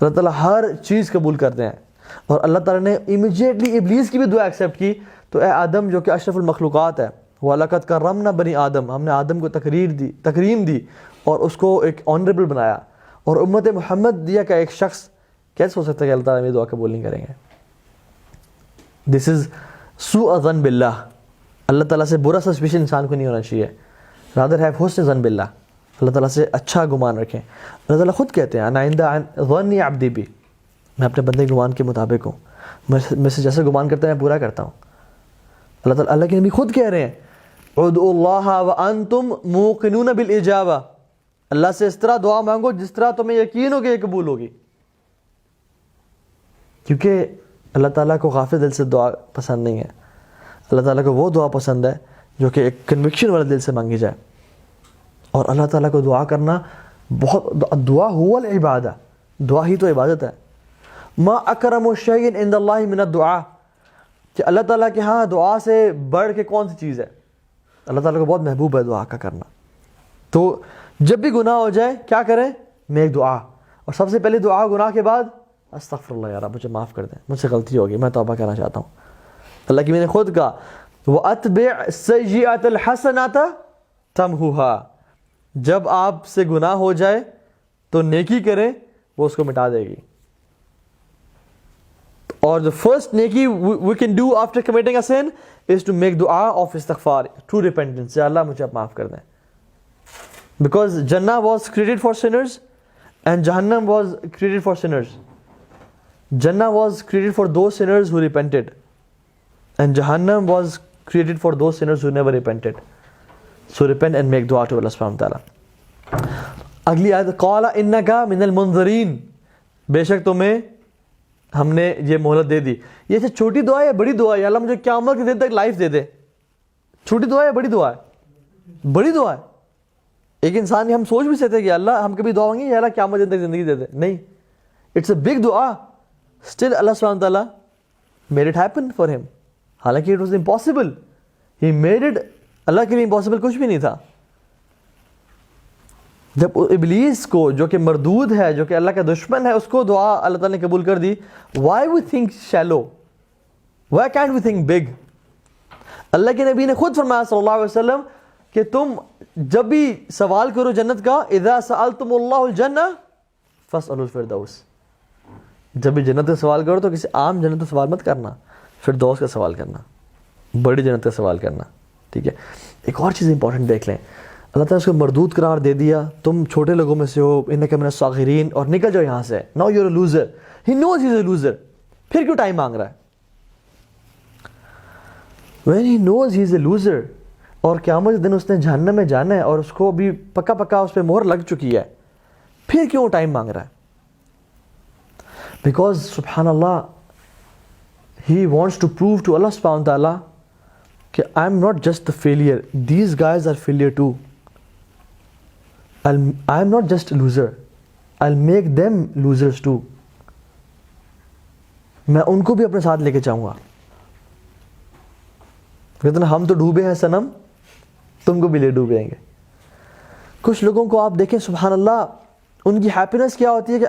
اللہ تعالیٰ ہر چیز قبول کرتے ہیں. اور اللہ تعالیٰ نے امیجیٹلی ابلیس کی بھی دعا ایکسیپٹ کی. تو اے آدم جو کہ اشرف المخلوقات ہے, وَلَقَدْ كَرَّمْنَا بَنِي آدم, ہم نے آدم کو تکریم دی اور اس کو ایک آنریبل بنایا. اور امت محمد دیا کا ایک شخص کیسے ہو سکتا ہے کہ اللہ تعالیٰ میری دعا قبول نہیں کریں گے؟ دس از سوء ظن باللہ. اللہ تعالیٰ سے برا سسپیشن انسان کو نہیں ہونا چاہیے. رادر ہیو حسن ظن باللہ, اللہ تعالیٰ سے اچھا گمان رکھیں. اللہ تعالیٰ خود کہتے ہیں انا عند ظن عبدی بی, میں اپنے بندے کے گمان کے مطابق ہوں, میں سے جیسے گمان کرتا ہے میں پورا کرتا ہوں. اللہ تعالیٰ, اللہ کے نبی خود کہہ رہے ہیں ادعوا اللہ وانتم موقنون بالاجابہ, اللہ سے اس طرح دعا مانگو جس طرح تمہیں یقین ہو کہ یہ قبول ہوگی. کیونکہ اللہ تعالیٰ کو غافل دل سے دعا پسند نہیں ہے. اللہ تعالیٰ کو وہ دعا پسند ہے جو کہ ایک کنوکشن والے دل سے مانگی جائے. اور اللہ تعالیٰ کو دعا کرنا بہت, دعا هو العبادہ, دعا ہی تو عبادت ہے. ما اکرم شیء عند اللہ من الدعاء, کہ اللہ تعالیٰ کے ہاں دعا سے بڑھ کے کون سی چیز ہے؟ اللہ تعالیٰ کو بہت محبوب ہے دعا کا کرنا. تو جب بھی گناہ ہو جائے کیا کریں؟ میک دعا. اور سب سے پہلی دعا گناہ کے بعد استغفر اللہ، یار مجھے معاف کر دیں، مجھ سے غلطی ہوگی، میں توبہ کرنا چاہتا ہوں. اللہ کی میں نے خود کہا وَأَتْبِعْ سَيِّئَةَ الْحَسَنَةَ تَمْحُوهَا، جب آپ سے گناہ ہو جائے تو نیکی کریں، وہ اس کو مٹا دے گی. اور the first نیکی we can do after committing a sin is to make dua of istighfar, true repentance. یا اللہ مجھے آپ معاف کر دیں. Because Jannah was created for sinners and Jahannam was created for sinners. Jannah was created for those sinners who repented and Jahannam was created for those sinners who never repented. So repent and make dua to Allah subhanahu wa ta'ala. اگلی آیت قال انکا من المنظرین، بے شک تمہیں ہم نے یہ مہلت دے دی. یہ سے چھوٹی دعا ہے یا بڑی دعا ہے؟ اللہ مجھے قیامت کے دن تک لائف دے دے. چھوٹی دعا ہے یا بڑی دعا ہے؟ بڑی دعا ہے. ایک انسان ہم سوچ بھی سکتے ہیں کہ اللہ ہم کبھی دعا مانگیں یا اللہ قیامت کے دن تک زندگی دے دے. نہیں، اٹس اے بگ دعا. اسٹل اللہ سبحانہ تعالیٰ میڈ اٹ ہیپن فار ہم، حالانکہ it was impossible. He made it, اللہ کے لیے امپاسبل کچھ بھی نہیں تھا. جب ابلیس کو جو کہ مردود ہے، جو کہ اللہ کا دشمن ہے، اس کو دعا اللہ تعالیٰ نے قبول کر دی. Why we think shallow, why can't we think big? اللہ کے نبی نے خود فرمایا صلی اللہ علیہ وسلم کہ تم جب بھی سوال کرو جنت کا، اذا سألتم اللہ الجنہ فاسألوا الفردوس، جب بھی جنت کا سوال کرو تو کسی عام جنت کا سوال مت کرنا، فردوس کا سوال کرنا، بڑی جنت کا سوال کرنا. ٹھیک ہے. ایک اور چیز امپورٹنٹ دیکھ لیں، اللہ تعالیٰ اس کو مردود قرار دے دیا، تم چھوٹے لوگوں میں سے ہو، انک من الصاغرین، اور نکل جاؤ یہاں سے. Now you are a loser. He knows he is a loser. پھر کیوں ٹائم مانگ رہا ہے؟ when he knows he is a loser، اور قیامت کے دن اس نے جہنم میں جانا ہے اور اس کو بھی پکا پکا اس پہ مہر لگ چکی ہے، پھر کیوں ٹائم مانگ رہا ہے؟ بیکاز سبحان اللہ he wants to prove to Allah subhanahu wa ta'ala کہ I am not just the failure, these guys are failure too. I am not just a loser, I'll make them losers too. میں ان کو بھی اپنے ساتھ لے کے جاؤں گا. کہتے ہیں ہم تو ڈوبے ہیں صنم، تم کو بھی لے ڈوبیں گے. کچھ لوگوں کو آپ دیکھیں سبحان اللہ، ان کی ہیپینس کیا ہوتی ہے کہ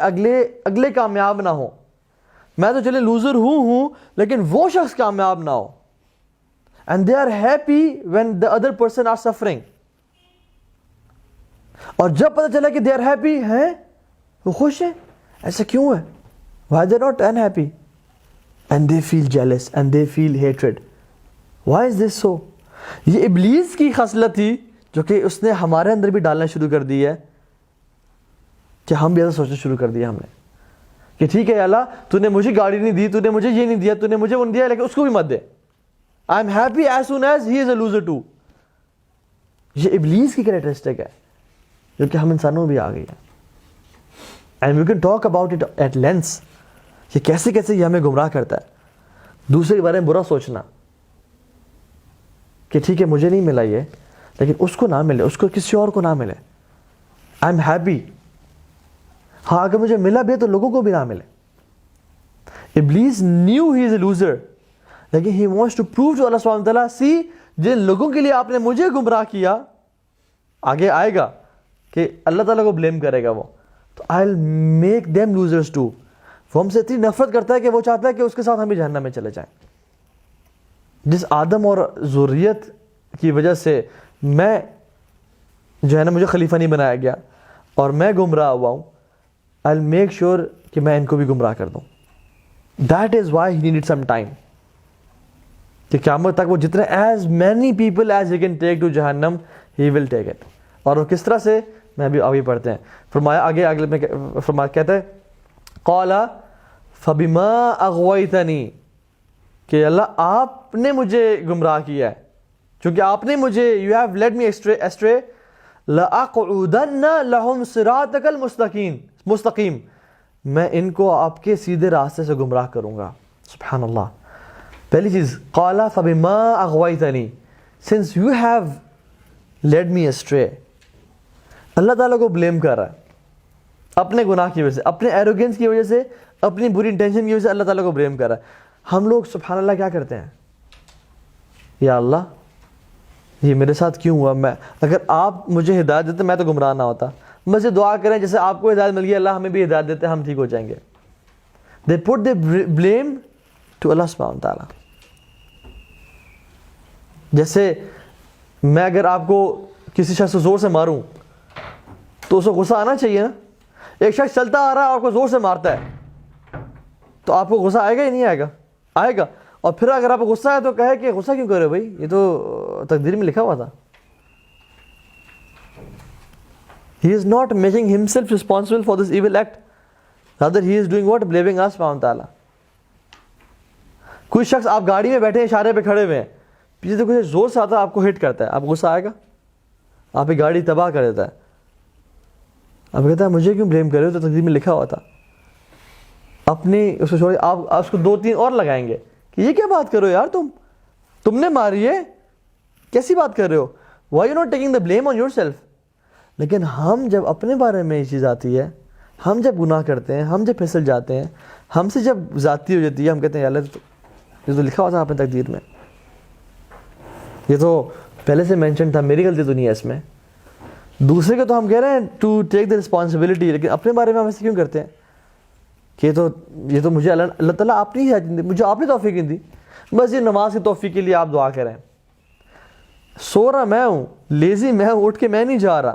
اگلے کامیاب نہ ہو. میں تو چلے لوزر ہوں لیکن وہ شخص کامیاب نہ ہو. And they are happy when the other person are suffering. اور جب پتہ چلا کہ they are happy ہیں، وہ خوش ہیں، ایسا کیوں ہے؟ Why they are not unhappy? And they feel jealous and they feel hatred. Why is this so? یہ ابلیس کی خصلت تھی جو کہ اس نے ہمارے اندر بھی ڈالنا شروع کر دی ہے، کہ ہم بھی ایسا سوچنا شروع کر دیا ہم نے کہ ٹھیک ہے اللہ تو نے مجھے گاڑی نہیں دی، تو نے مجھے یہ نہیں دیا، تو نے مجھے وہ نہیں دیا، لیکن اس کو بھی مت دے. I am happy as soon as he is a loser too. یہ ابلیس کی کریکٹرسٹک ہے جو کہ ہم انسانوں بھی آ گئی ہے. And we can talk about it at length. یہ کیسے یہ ہمیں گمراہ کرتا ہے. دوسرے کے بارے میں برا سوچنا کہ ٹھیک ہے مجھے نہیں ملا یہ، لیکن اس کو نہ ملے، اس کو کسی اور کو نہ ملے. I am happy. ہاں اگر مجھے ملا بھی تو لوگوں کو بھی نہ ملے. ابلیس knew he is a loser، لیکن he wants to prove to Allah subhanahu wa ta'ala، see جن لوگوں کے لیے آپ نے مجھے گمراہ کیا، آگے آئے گا کہ اللہ تعالیٰ کو بلیم کرے گا وہ، تو I'll make them losers too. وہ ہم سے اتنی نفرت کرتا ہے کہ وہ چاہتا ہے کہ اس کے ساتھ ہم بھی جہنم میں چلے جائیں. جس آدم اور ذریت کی وجہ سے میں جو ہے نا مجھے خلیفہ نہیں بنایا گیا اور میں گمراہ ہوا ہوں، I'll make sure کہ میں ان کو بھی گمراہ کر دوں. That is why he needed some time. کہ قیامت تک وہ جتنے as many people as he can take to جہنم he will take it. اور وہ کس طرح سے میں بھی آگے پڑھتے ہیں. فرمایا آگے میں فرمایا کہتا ہے قال فبما اغویتنی، کہ اللہ آپ نے مجھے گمراہ کیا ہے، چونکہ آپ نے مجھے you have led me astray لأقعدن لهم صراطک المستقیم، میں ان کو آپ کے سیدھے راستے سے گمراہ کروں گا. سبحان اللہ. پہلی چیز قال فبما اغویتنی، since you have led me astray. اللہ تعالیٰ کو بلیم کر رہا ہے اپنے گناہ کی وجہ سے، اپنے ایروگنس کی وجہ سے، اپنی بری انٹینشن کی وجہ سے اللہ تعالیٰ کو بلیم کر رہا ہے. ہم لوگ سبحان اللہ کیا کرتے ہیں؟ یا اللہ یہ میرے ساتھ کیوں ہوا. میں اگر آپ مجھے ہدایت دیتے میں تو گمراہ نہ ہوتا. بس یہ دعا کریں جیسے آپ کو ہدایت مل گئی اللہ ہمیں بھی ہدایت دیتے ہم ٹھیک ہو جائیں گے. They put the blame to Allah subhanahu wa ta'ala. جیسے میں اگر آپ کو کسی شخص کو زور سے ماروں تو اس کو غصہ آنا چاہیے نا. ایک شخص چلتا آ رہا ہے اور آپ کو زور سے مارتا ہے تو آپ کو غصہ آئے گا یا نہیں آئے گا؟ آئے گا. اور پھر اگر آپ کو غصہ ہے تو کہے کہ غصہ کیوں کر رہے ہو بھائی, یہ تو تقدیر میں لکھا ہوا تھا. He is not making himself responsible for this evil act. Rather he is doing what? Blaming us subhanahu wa ta'ala. کوئی شخص آپ گاڑی میں بیٹھے ہیں اشارے پہ کھڑے ہوئے ہیں, پیچھے سے کچھ زور سے آتا ہے آپ کو ہٹ کرتا ہے, آپ کو غصہ آئے گا؟ آپ کی گاڑی تباہ کر دیتا ہے, آپ کہتا ہے مجھے کیوں بلیم کر رہے ہو, تو تقدیر میں لکھا ہوا تھا. اپنی اس کو چھوڑے آپ اس کو 2-3 اور لگائیں گے کہ یہ کیا بات کر رہے ہو یار, تم نے ماری ہے, کیسی بات کر رہے ہو, why you not taking the blame on yourself. لیکن ہم جب اپنے بارے میں یہ چیز آتی ہے, ہم جب گناہ کرتے ہیں, ہم جب پھسل جاتے ہیں, ہم سے جب ذاتی ہو جاتی ہے, ہم کہتے ہیں یار یہ تو لکھا ہوا تھا آپ نے تقدیر میں, یہ تو پہلے سے مینشن تھا, میری غلطی تو نہیں ہے اس میں. دوسرے کو تو ہم کہہ رہے ہیں ٹو ٹیک دا رسپانسبلٹی, لیکن اپنے بارے میں ہم ایسے کیوں کرتے ہیں کہ یہ تو مجھے اللہ تعالیٰ آپ نے ہی دی, مجھے آپ نے توفیق نہیں دی. بس یہ نماز کی توفیق کے لیے آپ دعا کریں. سو رہا میں ہوں, لیزی میں ہوں, اٹھ کے میں نہیں جا رہا,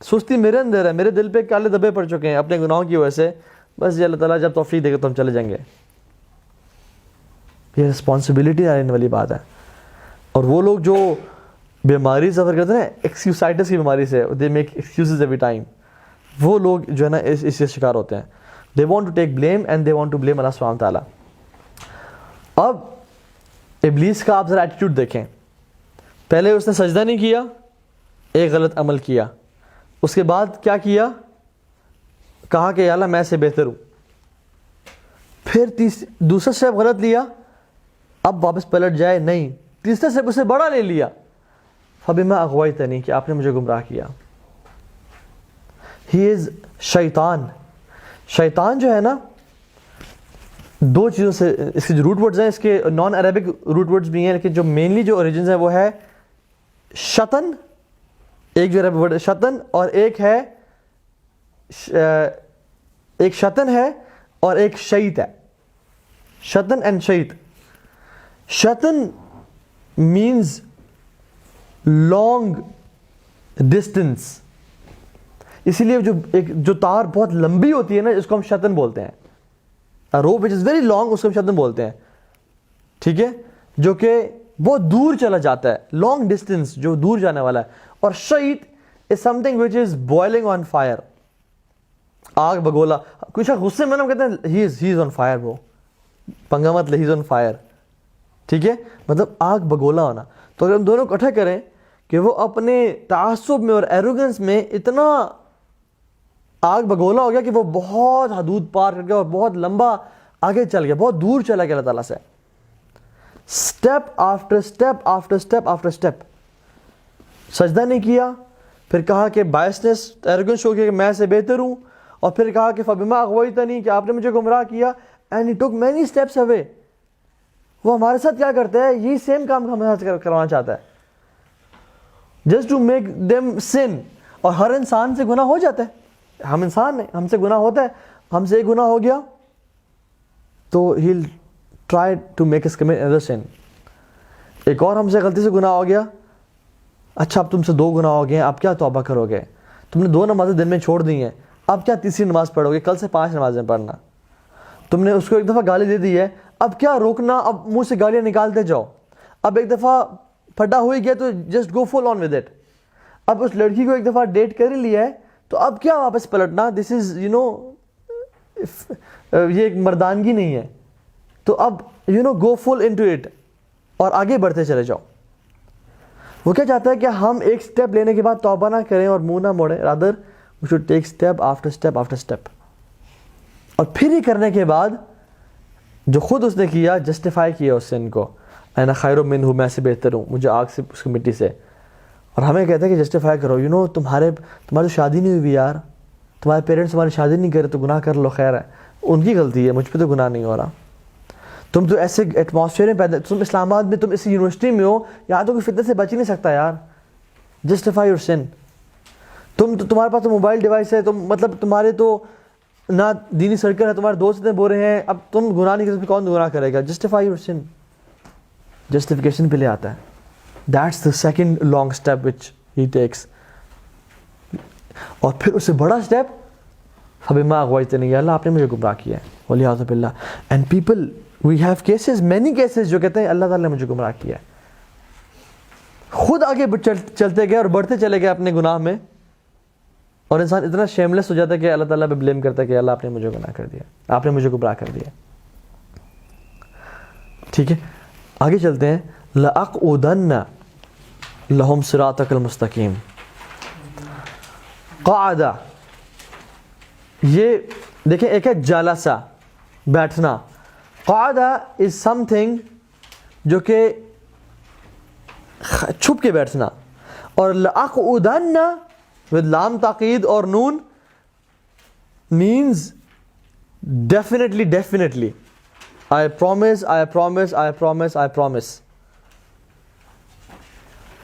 سستی میرے اندر ہے, میرے دل پہ کالے دھبے پڑ چکے ہیں اپنے گناہوں کی وجہ سے, بس یہ اللہ تعالیٰ جب توفیق دے گا تو ہم چلے جائیں گے. یہ رسپانسبلٹی آنے والی بات ہے. اور وہ لوگ جو بیماری سفر کرتے ہیں ایکسکیوسائٹس کی بیماری سے, they make excuses every time, وہ لوگ جو ہے نا اس سے شکار ہوتے ہیں. They want to take blame and they want to blame اللہ سبحانہ تعالیٰ. اب ابلیس کا آپ ذرا ایٹیٹیوڈ دیکھیں. پہلے اس نے سجدہ نہیں کیا, ایک غلط عمل کیا, اس کے بعد کیا کیا, کہا کہ یا اللہ میں سے بہتر ہوں. پھر دوسرا اسٹیپ غلط لیا, اب واپس پلٹ جائے نہیں, تیسرا اسٹیپ اسے بڑا لے لیا, فبما اغویتنی, کہ آپ نے مجھے گمراہ کیا. ہی از شیطان. شیطان جو ہے نا 2 چیزوں سے, اس کے جو روٹ ورڈز ہیں, اس کے نان عربک روٹ ورڈز بھی ہیں, لیکن جو مینلی جو اوریجنز ہیں وہ ہے شطن, ایک جو عربی ورڈ ہے شطن, اور ایک شطن ہے اور ایک شیط ہے. شطن اینڈ شیط. شطن مینز لانگ ڈسٹینس, اسی لیے جو تار بہت لمبی ہوتی ہے نا اس کو ہم شطن بولتے ہیں. روپ وچ از ویری لانگ, اس کو ہم شطن بولتے ہیں, ٹھیک ہے, جو کہ بہت دور چلا جاتا ہے, لانگ ڈسٹینس جو دور جانے والا ہے. اور شیط is something which is boiling on fire, آگ بگولا. کچھ غصے میں نا کہتے ہیں he is on fire bro, پنگا مت لے, he is on fire, ٹھیک ہے, مطلب آگ بگولا ہونا. تو اگر ہم دونوں اکٹھے کریں کہ وہ اپنے تعصب میں اور ایروگنس میں اتنا آگ بگولا ہو گیا کہ وہ بہت حدود پار کر گیا اور بہت لمبا آگے چل گیا, بہت دور چلا گیا اللہ تعالیٰ سے, step after step after step after step. سجدہ نہیں کیا, پھر کہا کہ بائسنس ایروگنس شو کیا کہ میں سے بہتر ہوں, اور پھر کہا کہ فبما اغویتنی, کہ آپ نے مجھے گمراہ کیا, and he took many steps away. وہ ہمارے ساتھ کیا کرتا ہے, یہی سیم کام ہمارے ساتھ کروانا چاہتا ہے, جسٹ ٹو میک دیم سن. اور ہر انسان سے گناہ ہو جاتا ہے, ہم انسان ہیں, ہم سے گناہ ہوتا ہے, ہم سے ایک گناہ ہو گیا تو he'll try to make us commit another sin. ایک اور ہم سے غلطی سے گناہ ہو گیا, اچھا اب تم سے 2 گناہ ہو گئے, اب کیا توبہ کرو گے, تم نے 2 نمازیں دن میں چھوڑ دی ہیں, اب کیا تیسری نماز پڑھو گے, کل سے 5 نمازیں پڑھنا. تم نے اس کو ایک دفعہ گالی دے دی ہے, اب کیا روکنا, اب منہ سے گالیاں نکالتے جاؤ. اب ایک دفعہ پھٹا ہو ہی گیا تو just go full on with it. اب اس لڑکی کو ایک دفعہ ڈیٹ کر ہی لیا ہے تو اب کیا واپس پلٹنا, دس از یہ ایک مردانگی نہیں ہے. تو اب گو فل انٹو اٹ اور آگے بڑھتے چلے جاؤ. وہ کیا چاہتا ہے کہ ہم ایک سٹیپ لینے کے بعد توبہ نہ کریں اور منہ نہ موڑیں, rather we should take step after step after step. اور پھر یہ کرنے کے بعد جو خود اس نے کیا, جسٹیفائی کیا اس سن کو, انا خیر منہ, میں سے بہتر ہوں, مجھے آگ سے اس کی مٹی سے. اور ہمیں کہتے ہیں کہ جسٹیفائی کرو, تمہاری شادی نہیں ہوئی یار, تمہارے پیرنٹس تمہاری شادی نہیں کرے تو گناہ کر لو, خیر ہے, ان کی غلطی ہے, مجھ پہ تو گناہ نہیں ہو رہا. تم تو ایسے ایٹماسفیئر میں پیدا, تم اسلام آباد میں, تم اس یونیورسٹی میں ہو, یہاں تو کوئی فتنہ سے بچ ہی نہیں سکتا یار. جسٹیفائی یور سن. تمہارے پاس تو موبائل ڈیوائس ہے, تم مطلب تمہارے تو نہ دینی سرکل ہے, تمہارے دوست اتنے بول رہے ہیں, اب تم گناہ نہیں کرتے, کون گناہ کرے گا؟ Justify your sin. جسٹیفیکیشن پہ لے آتا ہے. That's the second long step which he takes. اور پھر اس سے بڑا اسٹیپ, فبما اغویتنی, یا اللہ آپ نے مجھے گمراہ کیا ہے, والعیاذ باللہ. And people, we have cases, many cases, جو کہتے ہیں اللہ تعالیٰ نے مجھے گمراہ کیا ہے. خود آگے چلتے گئے اور بڑھتے چلے گئے اپنے گناہ میں, اور انسان اتنا شیملیس ہو جاتا ہے کہ اللہ تعالیٰ پہ بلیم کرتا ہے کہ اللہ آپ نے مجھے گناہ کر دیا, آپ نے مجھے گمراہ کر دیا. ٹھیک ہے, آگے چلتے ہیں. لَأَقْعُدَنَّ لَهُمْ صِرَاطَكَ الْمُسْتَقِيمَ. قَعَدَ, یہ دیکھیں ایک ہے جالسا, بیٹھنا. قعدہ از سم تھنگ جو کہ چھپ کے بیٹھنا, اور لَأَقْعُدَنَّ with لام تاکید اور نون means definitely. I promise.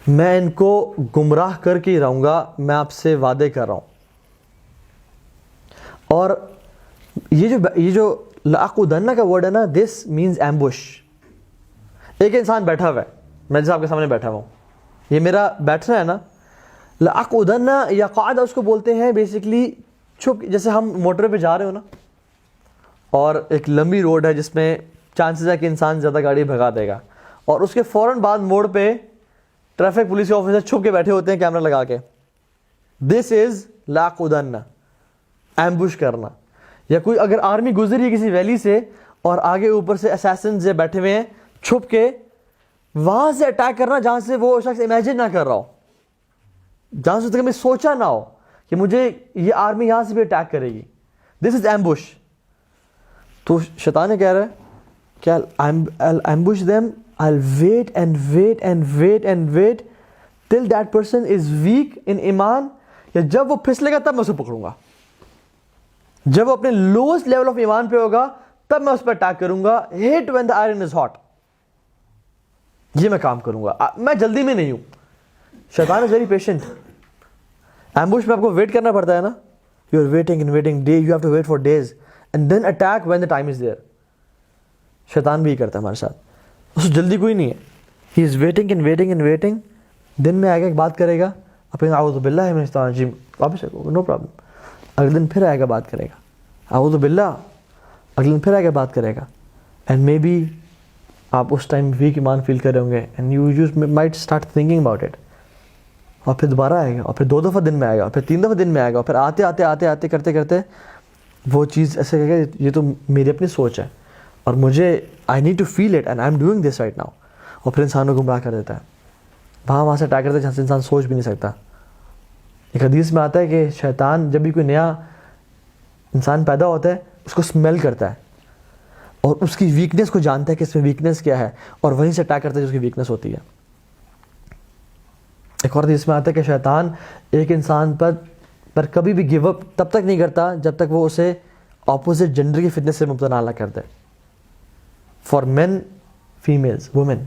میں ان کو گمراہ کر کے ہی رہوں گا, میں آپ سے وعدے کر رہا ہوں. اور یہ جو لَأَقْعُدَنَّ کا ورڈ ہے نا, this means ambush. ایک انسان بیٹھا ہوا ہے, میں جیسے آپ کے سامنے بیٹھا ہوا ہوں, یہ میرا بیٹھنا ہے نا. لَأَقْعُدَنَّ یا قعدہ اس کو بولتے ہیں بیسکلی چھپ, جیسے ہم موٹر پہ جا رہے ہو نا, اور ایک لمبی روڈ ہے جس میں چانسز ہے کہ انسان زیادہ گاڑی بھگا دے گا, اور اس کے فوراً بعد موڑ پہ ٹریفک پولیس کے آفیسر چھپ کے بیٹھے ہوتے ہیں کیمرہ لگا کے. دس از لَأَقْعُدَنَّ, ایمبوش کرنا. یا کوئی اگر آرمی گزری ہے کسی ویلی سے اور آگے اوپر سے اسیسنز بیٹھے ہوئے ہیں چھپ کے, وہاں سے اٹیک کرنا جہاں سے وہ شخص امیجن نہ کر رہا ہو, جہاں سے کبھی سوچا نہ ہو کہ مجھے یہ آرمی یہاں سے بھی اٹیک کرے گی. دس از ایمبوش. تو شیطان کہہ رہا ہے کہ I'll ambush them, I'll wait till that person is weak in ایمان, یا جب وہ پھسلے گا تب میں اسے پکڑوں گا. جب وہ اپنے لوسٹ لیول آف ایمان پہ ہوگا تب میں اس پہ اٹیک کروں گا. hit when the iron is hot. یہ میں کام کروں گا, میں جلدی میں نہیں ہوں. شیطان is very patient. ایمبوش میں آپ کو ویٹ کرنا پڑتا ہے نا, you are waiting day, you have to wait for days and then attack when the time is there. شیطان بھی کرتا ہے ہمارے ساتھ, اس کو جلدی کوئی نہیں ہے. he is waiting. دن میں آئے گا ایک بات کرے گا, اپنے اعوذ باللہ من الشیطان الرجیم, واپس نو پرابلم. اگلے دن پھر آئے گا بات کرے گا, اعوذ باللہ, اگلے دن پھر آئے گا بات کرے گا. اینڈ مے بی آپ اس ٹائم ویک ایمان فیل کر رہے ہوں گے, and you might start thinking about it. اور پھر دوبارہ آئے گا, اور پھر 2 دفعہ دن میں آئے گا, اور پھر 3 دفعہ دن میں آئے گا, اور پھر آتے کرتے وہ چیز ایسے کہے گا یہ تو میری اپنی سوچ ہے, اور مجھے I need to feel it and I am doing this right now. اور پھر انسان کو گمراہ کر دیتا ہے, وہاں سے اٹیک کرتا ہے جہاں سے انسان سوچ بھی نہیں سکتا. ایک حدیث میں آتا ہے کہ شیطان جب بھی کوئی نیا انسان پیدا ہوتا ہے اس کو اسمیل کرتا ہے, اور اس کی ویکنیس کو جانتا ہے کہ اس میں ویکنیس کیا ہے, اور وہیں سے اٹیک کرتا ہے جو اس کی ویکنیس ہوتی ہے. ایک اور حدیث میں آتا ہے کہ شیطان ایک انسان پر کبھی بھی گیو اپ تب تک نہیں کرتا جب تک وہ اسے اپوزٹ جینڈر کی فتنس سے مبتلا نہ کر دے. For men, females, women.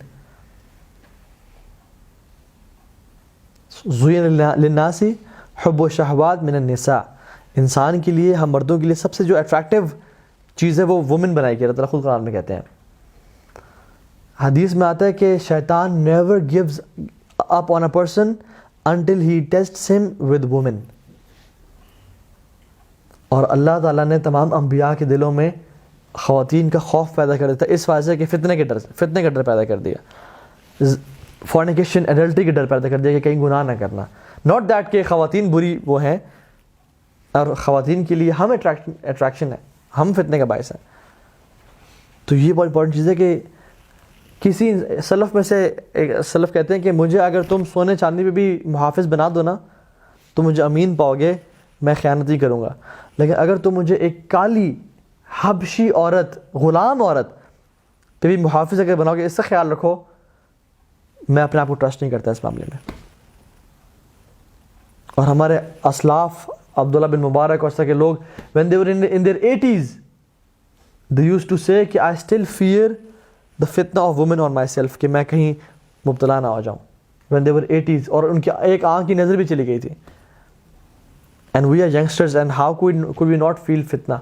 زُیِّنَ لِلنَّاسِ حُبُّ الشَّهَوَاتِ مِنَ النِّسَاءِ, انسان کے لیے, ہم مردوں کے لیے سب سے جو اٹریکٹیو چیز ہے وہ وومن بنائی گئی. اللہ تعالیٰ خود قرآن میں کہتے ہیں. حدیث میں آتا ہے کہ شیطان never gives up on a person until he tests ہم ود وومن. اور اللہ تعالیٰ نے تمام انبیاء کے دلوں میں خواتین کا خوف پیدا کر دیتا ہے, اس وجہ سے کہ فتنے کا ڈر پیدا کر دیا, فورنیکیشن, ایڈلٹری کا ڈر پیدا کر دیا کہ کہیں گناہ نہ کرنا. ناٹ دیٹ کہ خواتین بری وہ ہیں, اور خواتین کے لیے ہم اٹریکشن ہے, ہم فتنے کا باعث ہیں. تو یہ بہت امپورٹنٹ چیز ہے کہ کسی سلف میں سے ایک سلف کہتے ہیں کہ مجھے اگر تم سونے چاندی پہ بھی محافظ بنا دو نا تو مجھے امین پاؤ گے, میں خیانت ہی کروں گا. لیکن اگر تم مجھے ایک کالی حبشی عورت, غلام عورت پہ بھی محافظ اگر بناؤ گے, اس سے خیال رکھو میں اپنے آپ کو ٹرسٹ نہیں کرتا اس معاملے میں. اور ہمارے اسلاف عبداللہ بن مبارک اور اس طرح کے لوگ when they were in their 80s they used to say کہ I still fear the fitna of women on myself کہ میں کہیں مبتلا نہ ہو جاؤں. when they were 80s اور ان کی ایک آنکھ کی نظر بھی چلی گئی تھی. and we are youngsters and how could we not feel fitna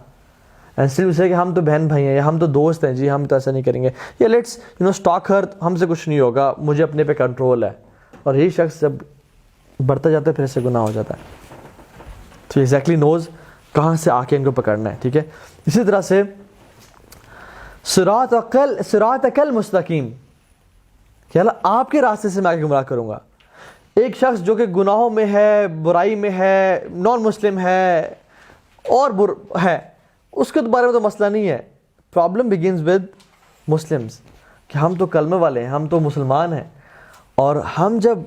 and still we say کہ ہم تو بہن بھائی ہیں یا ہم تو دوست ہیں جی ہم تو ایسا نہیں کریں گے یا لیٹس stalk her ہم سے کچھ نہیں ہوگا مجھے اپنے پہ کنٹرول ہے. اور یہی شخص جب بڑھتا جاتا ہے پھر سے گناہ ہو جاتا ہے. تو ایگزیکٹلی نوز کہاں سے آ کے ان کو پکڑنا ہے. ٹھیک ہے. اسی طرح سے صراطک المستقیم کہ اللہ آپ کے راستے سے میں آ کے گمراہ کروں گا. ایک شخص جو کہ گناہوں میں ہے, برائی میں ہے, نان مسلم ہے اور ہے, اس کے بارے میں تو مسئلہ نہیں ہے. پرابلم بگنز ود مسلمز کہ ہم تو کلمے والے ہیں, ہم تو مسلمان ہیں, اور ہم جب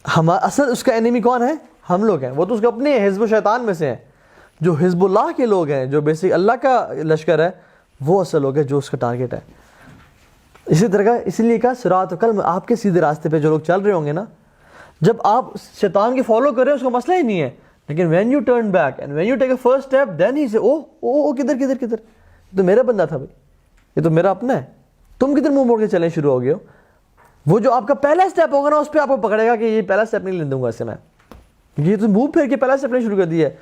اصل اس کا انیمی کون ہے؟ ہم لوگ ہیں. وہ تو اس کے اپنے حزب و شیطان میں سے ہیں. جو حزب اللہ کے لوگ ہیں, جو بیسک اللہ کا لشکر ہے, وہ اصل لوگ ہیں جو اس کا ٹارگیٹ ہے. اسی طرح کا اس لیے کہا صراط کل آپ کے سیدھے راستے پہ جو لوگ چل رہے ہوں گے نا, جب آپ شیطان کے فالو کر رہے ہیں اس کا مسئلہ ہی نہیں ہے, لیکن when you turn back and when you take a first step then ہی سے او کدھر تو میرا بندہ تھا بھائی, یہ تو میرا اپنا ہے, تم کدھر منہ موڑ کے چلیں شروع ہو گئے ہو. وہ جو آپ کا پہلا اسٹیپ ہوگا نا اس پہ آپ کو پکڑے گا کہ یہ پہلا اسٹیپ نہیں لے دوں گا اسے میں, یہ تو منہ پھیر کے پہلا اسٹیپ نہیں شروع کر دیا ہے.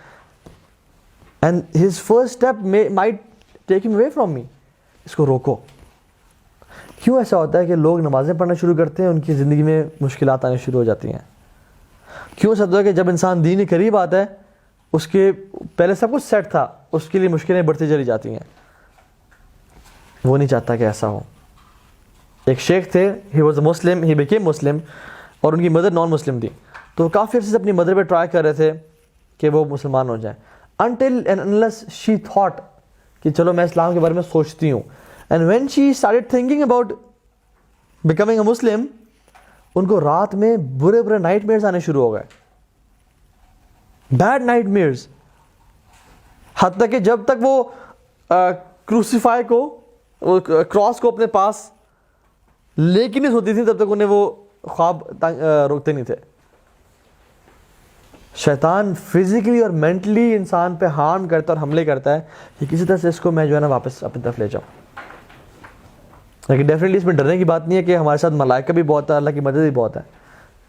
And his first step might take ہم اوے فرام می. اس کو روکو. کیوں ایسا ہوتا ہے کہ لوگ نمازیں پڑھنا شروع کرتے ہیں ان کی زندگی میں مشکلات آنے شروع ہو جاتی ہیں؟ کیوں ایسا ہوتا ہے کہ جب انسان دین کے قریب آتا ہے اس کے پہلے سب کچھ سیٹ تھا, اس کے لیے مشکلیں بڑھتی چلی جاتی ہیں. وہ نہیں چاہتا کہ ایسا ہو. ایک شیخ تھے, he was a Muslim, he became مسلم, اور ان کی مدر نان مسلم تھی. تو کافی عرصے سے اپنی مدر پہ ٹرائی کر رہے تھے کہ وہ مسلمان ہو جائیں, until and unless she thought کہ چلو میں اسلام کے بارے میں سوچتی ہوں. And when she started thinking about becoming a Muslim, ان کو رات میں برے نائٹ میئرز آنے شروع ہو گئے, بیڈ نائٹ میئرز. حتیٰ کہ جب تک وہ کروسیفائی کو, کراس کو اپنے پاس لے کے نہیں سوتی تھی تب تک انہیں وہ خواب روکتے نہیں تھے. شیطان فزیکلی اور مینٹلی انسان پہ ہارم کرتا ہے اور حملے کرتا ہے کہ کسی طرح سے اس کو میں جو ہے نا واپس اپنی طرف لے جاؤں. لیکن ڈیفینیٹلی اس میں ڈرنے کی بات نہیں ہے کہ ہمارے ساتھ ملائکہ بھی بہت ہے, اللہ کی مدد بھی بہت ہے.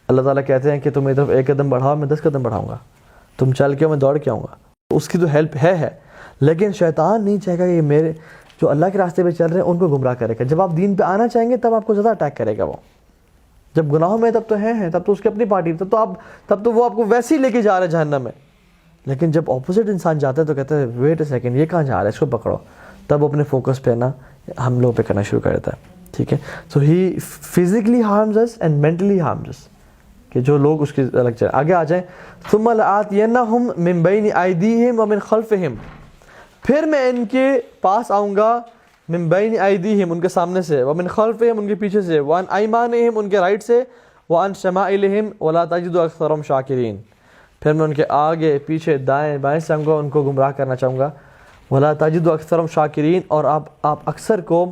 اللہ تعالیٰ کہتے ہیں کہ تم میری طرف ایک قدم بڑھاؤ میں 10 قدم بڑھاؤں گا, تم چل کے میں دوڑ کے آؤں گا. اس کی تو ہیلپ ہے, لیکن شیطان نہیں چاہے گا کہ میرے جو اللہ کے راستے پہ چل رہے ہیں ان کو گمراہ کرے گا. جب آپ دین پہ آنا چاہیں گے تب آپ کو زیادہ اٹیک کرے گا. وہ جب گناہوں میں تب تو ہیں, تب تو اس کی اپنی پارٹی, تب تو وہ آپ کو ویسے ہی لے کے جا رہے ہیں جہنم میں. لیکن جب اپوزٹ انسان جاتا ہے تو کہتا ہے ویٹ اے سیکنڈ, یہ کہاں جا رہا ہے, اس کو پکڑو. تب اپنے فوکس پہ نا ہم لوگ پہ کرنا شروع کر دیتا ہے. ٹھیک ہے. سو ہی physically harms us and mentally harms اس, کہ جو لوگ اس کی الگ چلیں. آگے آ جائیں. ثم لآتینہم من بین ایدیہم ومن خلفہم, پھر میں ان کے پاس آؤں گا, من بین ایدیہم ان کے سامنے سے, ومن خلفہم ان کے پیچھے سے, وعن ایمانہم ان کے رائٹ سے, وعن شمائلہم ولا تجد اکثرہم شاکرین. پھر میں ان کے آگے پیچھے دائیں بائیں سے آؤں گا, ان کو گمراہ کرنا چاہوں گا. ولا تجد اکثرہم شاکرین, اور آپ اکثر کو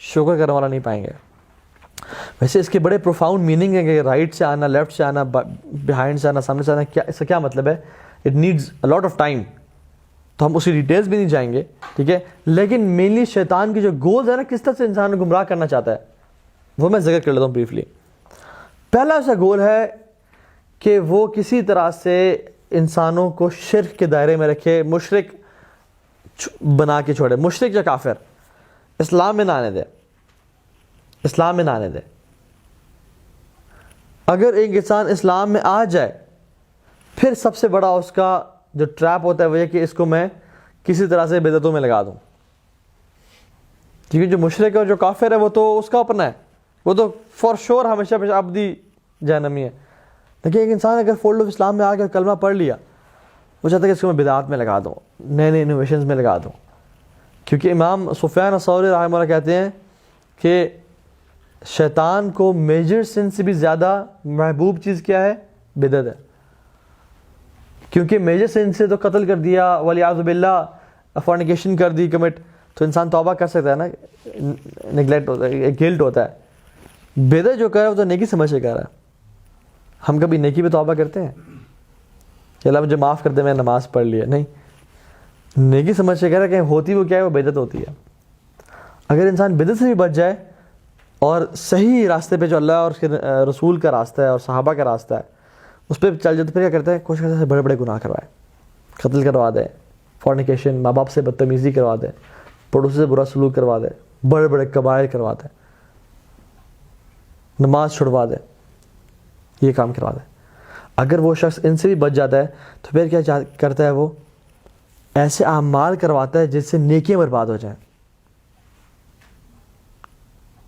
شکر کرنے والا نہیں پائیں گے. ویسے اس کے بڑے پروفاؤنڈ میننگ ہے کہ رائٹ سے آنا, لیفٹ سے آنا, بیہائنڈ سے آنا, سامنے سے آنا, کیا اس کا کیا مطلب ہے؟ It needs a lot of time, تو ہم اسی ڈیٹیلز بھی نہیں جائیں گے. ٹھیک ہے. لیکن مینلی شیطان کی جو گولز ہے نا, کس طرح سے انسان کو گمراہ کرنا چاہتا ہے, وہ میں ذکر کر لیتا ہوں بریفلی. پہلا ایسا گول ہے کہ وہ کسی طرح سے انسانوں کو شرک کے دائرے میں رکھے, مشرک بنا کے چھوڑے. مشرک یا کافر اسلام میں نہ آنے دے, اسلام میں نہ آنے دے. اگر ایک انسان اسلام میں آ جائے پھر سب سے بڑا اس کا جو ٹریپ ہوتا ہے وہ یہ کہ اس کو میں کسی طرح سے بدعتوں میں لگا دوں. کیونکہ جو مشرک ہے اور جو کافر ہے وہ تو اس کا اپنا ہے, وہ تو فار شور ہمیشہ ابدی جہنمی ہے. لیکن ایک انسان اگر فولڈ آف اسلام میں آ کے کلمہ پڑھ لیا, وہ چاہتا ہے کہ اس کو میں بدعات میں لگا دوں, نئے نئے انوویشنز میں لگا دوں. کیونکہ امام سفیان الثوری رحمہ اللہ کہتے ہیں کہ شیطان کو میجر سن سے بھی زیادہ محبوب چیز کیا ہے؟ بدعت ہے. کیونکہ میجر سن سے تو قتل کر دیا, والعیاذ باللہ فورنیکیشن کر دی کمٹ, تو انسان توبہ کر سکتا ہے نا, نگلیکٹ ہوتا ہے, گلٹ ہوتا ہے. بدعت جو کر رہا ہے وہ تو نیکی سمجھ کے کر رہا ہے. ہم کبھی نیکی پہ توبہ کرتے ہیں کہ اللہ مجھے معاف کر دے میں نماز پڑھ لیا؟ نہیں, نیکی سمجھ کے کہہ رہا ہے کہ ہوتی وہ کیا ہے, وہ بدعت ہوتی ہے. اگر انسان بدعت سے بھی بچ جائے اور صحیح راستے پہ جو اللہ اور اس کے رسول کا راستہ ہے اور صحابہ کا راستہ ہے اس پہ چل جاتے، پھر کیا کرتا ہے؟ کوشش کرتا ہے بڑے بڑے گناہ کروائے، قتل کروا دے، فورنیکیشن، ماں باپ سے بدتمیزی کروا دے، پڑوسی سے برا سلوک کروا دے، بڑے بڑے کبائر کروا دے، نماز چھڑوا دے، یہ کام کروا دے۔ اگر وہ شخص ان سے بھی بچ جاتا ہے تو پھر کیا کرتا ہے؟ وہ ایسے اعمال کرواتا ہے جس سے نیکیاں برباد ہو جائیں۔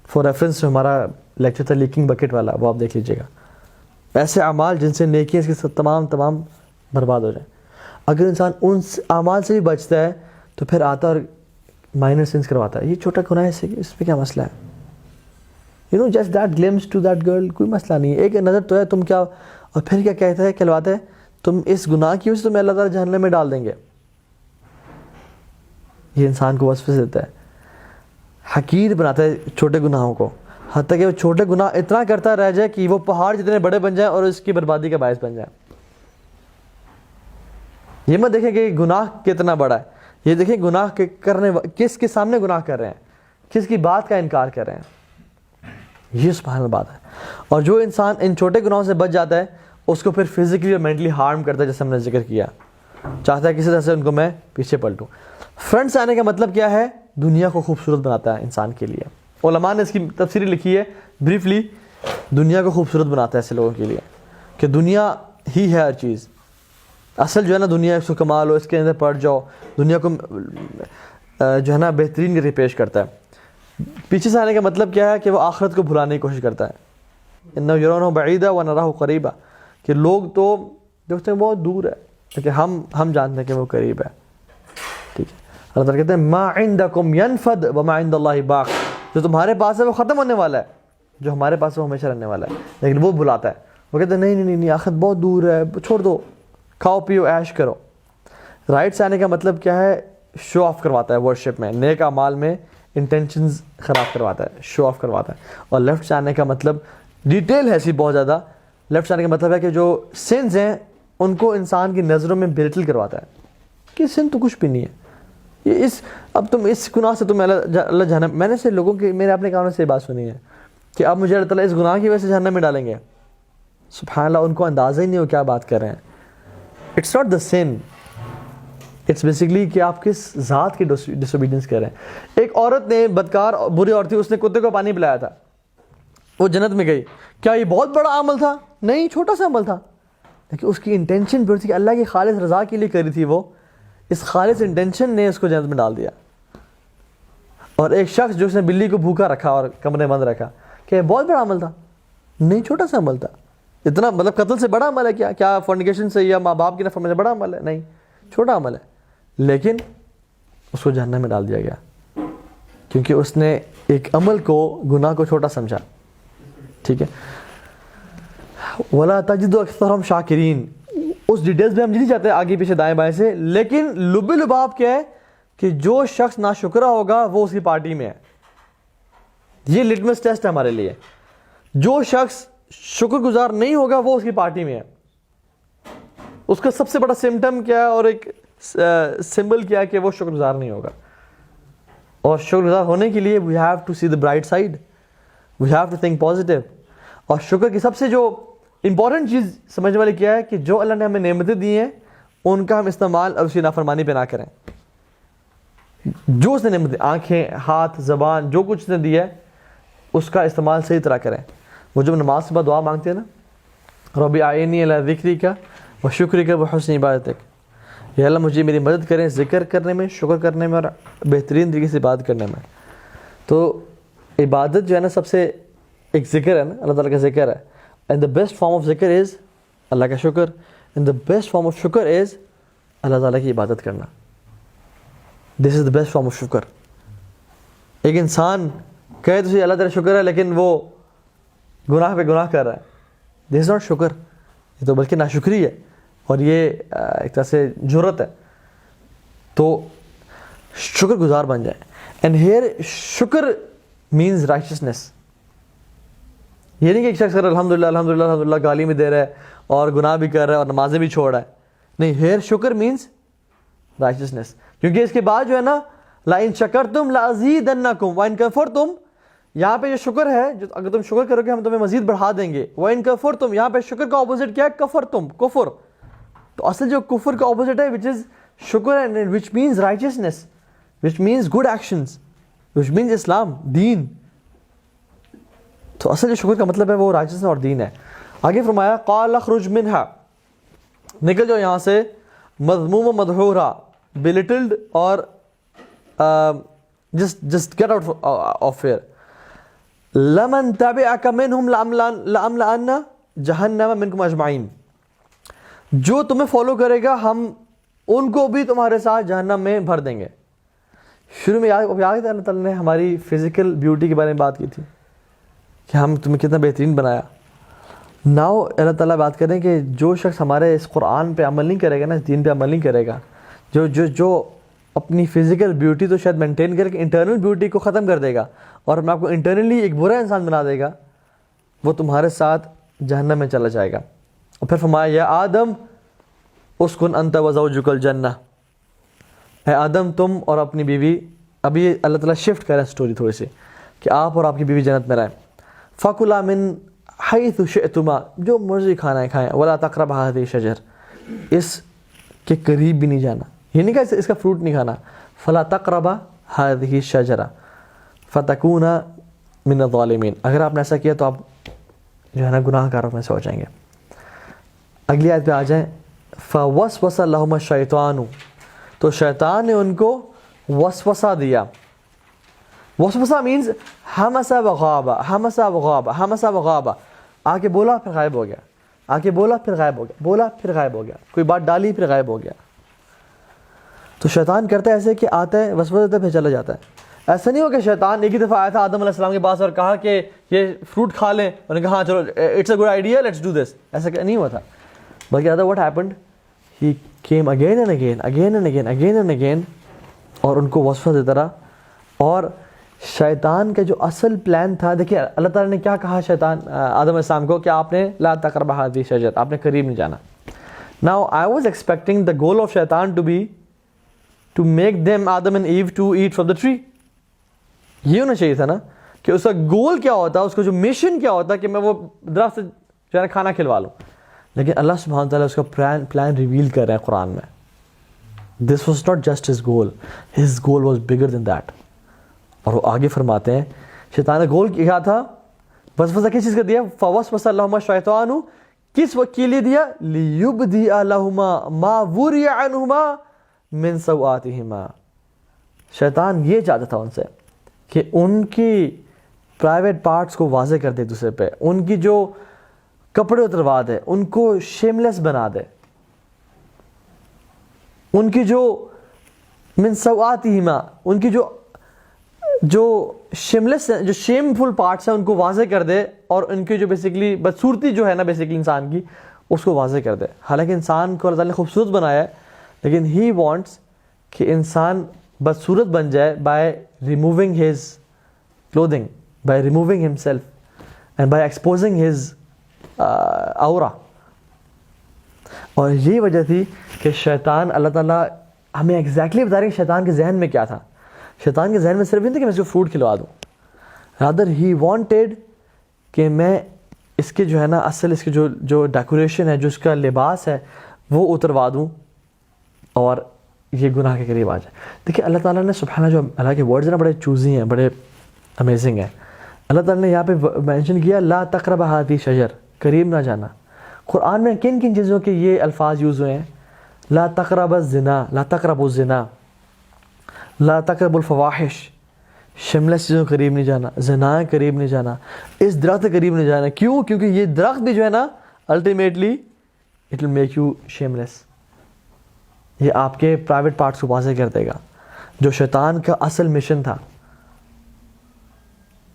فار ریفرنس جو ہمارا لیکچر تھا لیکنگ بکٹ والا، وہ آپ دیکھ لیجیے گا۔ ایسے اعمال جن سے نیکیاں اس کے تمام برباد ہو جائیں۔ اگر انسان ان اعمال سے بھی بچتا ہے تو پھر آتا اور مائنر سنس کرواتا ہے، یہ چھوٹا گناہ ہے، اس پہ کیا مسئلہ ہے؟ Just that glimpse to that girl, کوئی مسئلہ نہیں ہے، ایک نظر تو ہے، تم کیا؟ اور پھر کیا کہتا ہے، کہلواتا ہے تم اس گناہ کی وجہ سے تمہیں اللہ تعالیٰ جہنم میں ڈال دیں گے۔ یہ انسان کو وسوسے دیتا ہے، حقیر بناتا ہے چھوٹے گناہوں کو، حتیٰ کہ وہ چھوٹے گناہ اتنا کرتا رہ جائے کہ وہ پہاڑ جتنے بڑے بن جائیں اور اس کی بربادی کا باعث بن جائیں۔ یہ مت دیکھیں کہ گناہ کتنا بڑا ہے، یہ دیکھیں گناہ کس کے سامنے گناہ کر رہے ہیں، کس کی بات کا انکار کر رہے ہیں۔ یہ سبحان اللہ بات ہے۔ اور جو انسان ان چھوٹے گناہوں سے بچ جاتا ہے اس کو پھر فزیکلی اور مینٹلی ہارم کرتا ہے، جیسے ہم نے ذکر کیا، چاہتا ہے کسی طرح سے ان کو میں پیچھے پلٹوں۔ فرنٹ سے آنے کا مطلب کیا ہے؟ دنیا کو خوبصورت بناتا ہے انسان کے لیے۔ علماء نے اس کی تفسیر لکھی ہے بریفلی، دنیا کو خوبصورت بناتا ہے ایسے لوگوں کے لیے کہ دنیا ہی ہے ہر چیز، اصل جو ہے نا دنیا، اس کو کمال ہو، اس کے اندر پڑ جاؤ، دنیا کو جو ہے نا بہترین کر کے پیش کرتا ہے۔ پیچھے سے آنے کا مطلب کیا ہے؟ کہ وہ آخرت کو بھلانے کی کوشش کرتا ہے۔ اِنَّهُ يَرَوْنَهُ بَعِيدًا وَنَرَاهُ قَرِيبًا، کہ لوگ تو دیکھتے ہیں بہت دور ہے لیکن ہم جانتے ہیں کہ وہ قریب ہے۔ ٹھیک ہے، اللہ تعالیٰ کہتے ہیں مَا عِنْدَكُمْ يَنْفَدْ وَمَا عِنْدَ اللَّهِ بَاقٍ، جو تمہارے پاس ہے وہ ختم ہونے والا ہے، جو ہمارے پاس ہے وہ ہمیشہ رہنے والا ہے۔ لیکن وہ بلاتا ہے، وہ کہتے ہیں نہیں آخرت بہت دور ہے، چھوڑ دو، کھاؤ پیو عیش کرو۔ رائٹ سے آنے کا مطلب کیا ہے؟ شو آف کرواتا ہے ورشپ میں، نیک اعمال میں انٹینشنز خراب کرواتا ہے، شو آف کرواتا ہے۔ اور لیفٹ سے آنے کا مطلب ڈیٹیل ہے اسی بہت زیادہ، لیفٹ سے آنے کا مطلب ہے کہ جو سنز ہیں ان کو انسان کی نظروں میں بلٹل کرواتا ہے کہ سن تو کچھ بھی نہیں ہے، یہ اب تم اس گناہ سے تم اللہ جہنم۔ میں نے سے لوگوں کے میرے اپنے کانوں سے یہ بات سنی ہے کہ اب مجھے اللہ تعالیٰ اس گناہ کی وجہ سے جہنم میں ڈالیں گے۔ سبحان اللہ، ان کو اندازہ ہی نہیں ہو کیا بات کر رہے ہیں۔ It's not the sin, it's basically کہ آپ کس ذات کی ڈس اوبیڈینس کر رہے ہیں۔ ایک عورت نے، بدکار بری عورت تھی، اس نے کتے کو پانی پلایا تھا، وہ جنت میں گئی۔ کیا یہ بہت بڑا عمل تھا؟ نہیں، چھوٹا سا عمل تھا، لیکن اس کی انٹینشن بھی تھی کہ اللہ کی خالص رضا کے لیے کری تھی، وہ اس خالص انٹینشن نے اس کو جنت میں ڈال دیا۔ اور ایک شخص جو اس نے بلی کو بھوکا رکھا اور کمرے بند رکھا، کیا یہ بہت بڑا عمل تھا؟ نہیں، چھوٹا سا عمل تھا۔ اتنا مطلب قتل سے بڑا عمل ہے کیا فورنیکیشن سے یا ماں باپ کی نافرمانی سے بڑا عمل ہے؟ نہیں، چھوٹا عمل ہے، لیکن اس کو جہنم میں ڈال دیا گیا کیونکہ اس نے ایک عمل کو، گناہ کو چھوٹا سمجھا۔ ٹھیک ہے، وَلَا تَجِدُ أَكْثَرَهُمْ شَاكِرِينَ، اس ڈیٹیلز میں ہم نہیں جاتے آگے پیچھے دائیں بائیں سے، لیکن لب لباب کیا ہے کہ جو شخص ناشکرا ہوگا وہ اس کی پارٹی میں ہے۔ یہ لٹمس ٹیسٹ ہے ہمارے لیے، جو شخص شکر گزار نہیں ہوگا وہ اس کی پارٹی میں ہے۔ اس کا سب سے بڑا سمٹم کیا ہے اور ایک سمبل کیا ہے کہ وہ شکر گزار نہیں ہوگا۔ اور شکر گزار ہونے کے لیے we have to see the bright side, we have to think positive. اور شکر کی سب سے جو امپورٹنٹ چیز سمجھنے والی کیا ہے کہ جو اللہ نے ہمیں نعمتیں دی ہیں ان کا ہم استعمال اور اس کی نافرمانی پہ نہ کریں۔ جو اس نے نعمتیں، آنکھیں، ہاتھ، زبان، جو کچھ اس نے دیا ہے اس کا استعمال صحیح طرح کریں۔ وہ جب نماز کے بعد دعا مانگتے ہیں نا، رب اعینی علی ذکرک و شکرک و حسن عبادتک، یا اللہ مجھے میری مدد کریں ذکر کرنے میں، شکر کرنے میں اور بہترین طریقے سے عبادت کرنے میں۔ تو عبادت جو ہے نا سب سے ایک ذکر ہے نا، اللہ تعالیٰ کا ذکر ہے، and the best form of ذکر از اللہ کا شکر، and the best form of شکر از اللہ تعالیٰ کی عبادت کرنا۔ دس از دا بیسٹ فارم آف شکر۔ ایک انسان کہے تو اللہ تعالیٰ شکر ہے لیکن وہ گناہ پہ گناہ کر رہا ہے، دس از ناٹ شکر، یہ تو بلکہ ناشکری ہے، اور یہ ایک طرح سے جرت ہے۔ تو شکر گزار بن جائیں۔ اینڈ ہیئر شکر مینز رائچسنس۔ یہ نہیں کہ ایک شخص الحمدللہ الحمدللہ الحمدللہ گالی میں دے رہا ہے اور گناہ بھی کر رہا ہے اور نمازیں بھی چھوڑ رہا ہے، نہیں، ہیئر شکر مینز رائچسنس۔ کیونکہ اس کے بعد جو ہے نا لَإِن شَكَرْتُمْ لَأَزِيدَنَّكُمْ وَإِن كَفَرْتُمْ یہاں پہ جو شکر ہے جو اگر تم شکر کرو گے ہم تمہیں مزید بڑھا دیں گے. وَإِن كَفَرْتُمْ یہاں پہ شکر کا اپوزٹ کیا ہے؟ کفرتم, کفر. تو اصل جو کفر کا اپوزٹ ہے which is شکر and which means righteousness, which means good actions, which means Islam, دین. تو اصل جو شکر کا مطلب ہے وہ righteousness اور دین ہے. آگے فرمایا قال اخرج منها, نکل جاؤ یہاں سے, مذموم و مدحورا, belittled اور just get out of here. لمن تبعك منهم لأملأن جہنم منکم اجمعین, جو تمہیں فالو کرے گا ہم ان کو بھی تمہارے ساتھ جہنم میں بھر دیں گے. شروع میں یاد ہے اللہ تعالیٰ نے ہماری فزیکل بیوٹی کے بارے میں بات کی تھی کہ ہم تمہیں کتنا بہترین بنایا. ناؤ اللہ تعالیٰ بات کریں کہ جو شخص ہمارے اس قرآن پہ عمل نہیں کرے گا نا, اس دین پہ عمل نہیں کرے گا, جو اپنی فزیکل بیوٹی تو شاید مینٹین کرے کہ انٹرنل بیوٹی کو ختم کر دے گا اور میں آپ کو انٹرنلی ایک برا انسان بنا دے گا, وہ تمہارے ساتھ جہنم میں چلا جائے گا. اور پھر فرمایا یا آدم اسکن انت وزوجک الجنہ, اے آدم تم اور اپنی بیوی, ابھی اللہ تعالیٰ شفٹ کریں سٹوری تھوڑی سی کہ آپ اور آپ کی بیوی جنت میں رہیں. فکلا من حیث شئتما, جو مرضی کھانا ہے کھائیں, ولا تقربا هذه الشجر, اس کے قریب بھی نہیں جانا, یہ نہیں کہ اس کا فروٹ نہیں کھانا. فلا تقربا هذه الشجرہ فتکونا من الظالمین, اگر آپ نے ایسا کیا تو آپ جو ہے نا گناہ گاروں میں سے ہو جائیں گے. اگلی آیت پہ آ جائیں. فوسوس لہما الشیطان, تو شیطان نے ان کو وسوسہ دیا. وسوسہ مینز ہمسا وغابا, ہمسا وغابا, ہمسا وغابا, آ کے بولا پھر غائب ہو گیا, آ کے بولا پھر غائب ہو گیا, بولا پھر غائب ہو گیا, کوئی بات ڈالی پھر غائب ہو گیا. تو شیطان کرتا ہے ایسے کہ آتا ہے وسوسہ دیتا ہے پھر چلا جاتا ہے. ایسا نہیں ہو کہ شیطان ایک ہی دفعہ آیا تھا آدم علیہ السلام کے پاس اور کہا کہ یہ فروٹ کھا لیں, انہوں نے کہا ہاں چلو it's a good idea let's do this, ایسا نہیں ہوا تھا. بلکہ rather what happened, he came again and again, again and again, again and again, اور ان کو وسوسہ دیتا رہا. اور شیطان کا جو اصل پلان تھا, دیکھیے اللہ تعالیٰ نے کیا کہا شیطان آدم علیہ السلام کو کہ آپ نے لا تقربا هذه الشجرة, آپ نے قریب نہیں جانا. Now I was expecting the goal of shaitan to be to make them Adam and Eve to eat from the tree. یہ ہونا چاہیے تھا نا کہ اس کا گول کیا ہوتا, اس کا جو مشن کیا ہوتا کہ میں وہ درخت سے جو ہے کھانا کھلوا لوں. لیکن اللہ سبحانہ تعالیٰ اس کا پلان ریویل کر رہے ہیں قرآن میں. This was not just his goal, his goal was bigger than that. اور وہ آگے فرماتے ہیں شیطان کا گول کیا تھا, وسوسہ کس چیز کا دیا؟ فوسوس لہما الشیطان, کس وقت کے لیے دیا؟ لیبدی لہما ما وری عنہما من سوآتہما. شیطان یہ چاہتا تھا ان سے کہ ان کی پرائیویٹ پارٹس کو واضح کر دے دوسرے پہ, ان کی جو کپڑے اتروا دے, ان کو شیملیس بنا دے, ان کی جو من سوآتہما, ان کی جو شیملیس جو شیمفل پارٹس ہیں ان کو واضح کر دے, اور ان کی جو بیسیکلی بدصورتی جو ہے نا بیسیکلی انسان کی, اس کو واضح کر دے. حالانکہ انسان کو اللہ تعالیٰ نے خوبصورت بنایا ہے, لیکن ہی وانٹس کہ انسان بدصورت بن جائے by removing his clothing, by removing himself and by exposing his aura. اور یہی وجہ تھی کہ شیطان, اللہ تعالیٰ ہمیں ایگزیکٹلی بتا رہے ہیں شیطان کے ذہن میں کیا تھا. شیطان کے ذہن میں صرف نہیں تھا کہ میں اس کو فروٹ کھلوا دوں, رادر ہی وانٹیڈ کہ میں اس کے جو ہے نا اصل اس کی جو ڈیکوریشن ہے, جو اس کا لباس ہے وہ اتروا دوں اور یہ گناہ کے قریب آ جائے. دیکھیں اللہ تعالیٰ نے سبحانہ, جو اللہ کے ورڈز ہیں بڑے چوزی ہیں, بڑے امیزنگ ہیں. اللہ تعالیٰ نے یہاں پہ مینشن کیا لا تقربا هذه الشجر, قریب نہ جانا. قرآن میں کن کن چیزوں کے یہ الفاظ یوز ہوئے ہیں؟ لا تقربوا الزنا, لا تقربوا الزنا, لا تقربوا الفواحش, شملس چیزوں قریب نہیں جانا, زنا قریب نہیں جانا, اس درخت قریب نہیں جانا. کیوں؟ کیونکہ یہ درخت بھی جو ہے نا ultimately it will make you shameless, یہ آپ کے پرائیویٹ پارٹس کو واضح کر دے گا, جو شیطان کا اصل مشن تھا.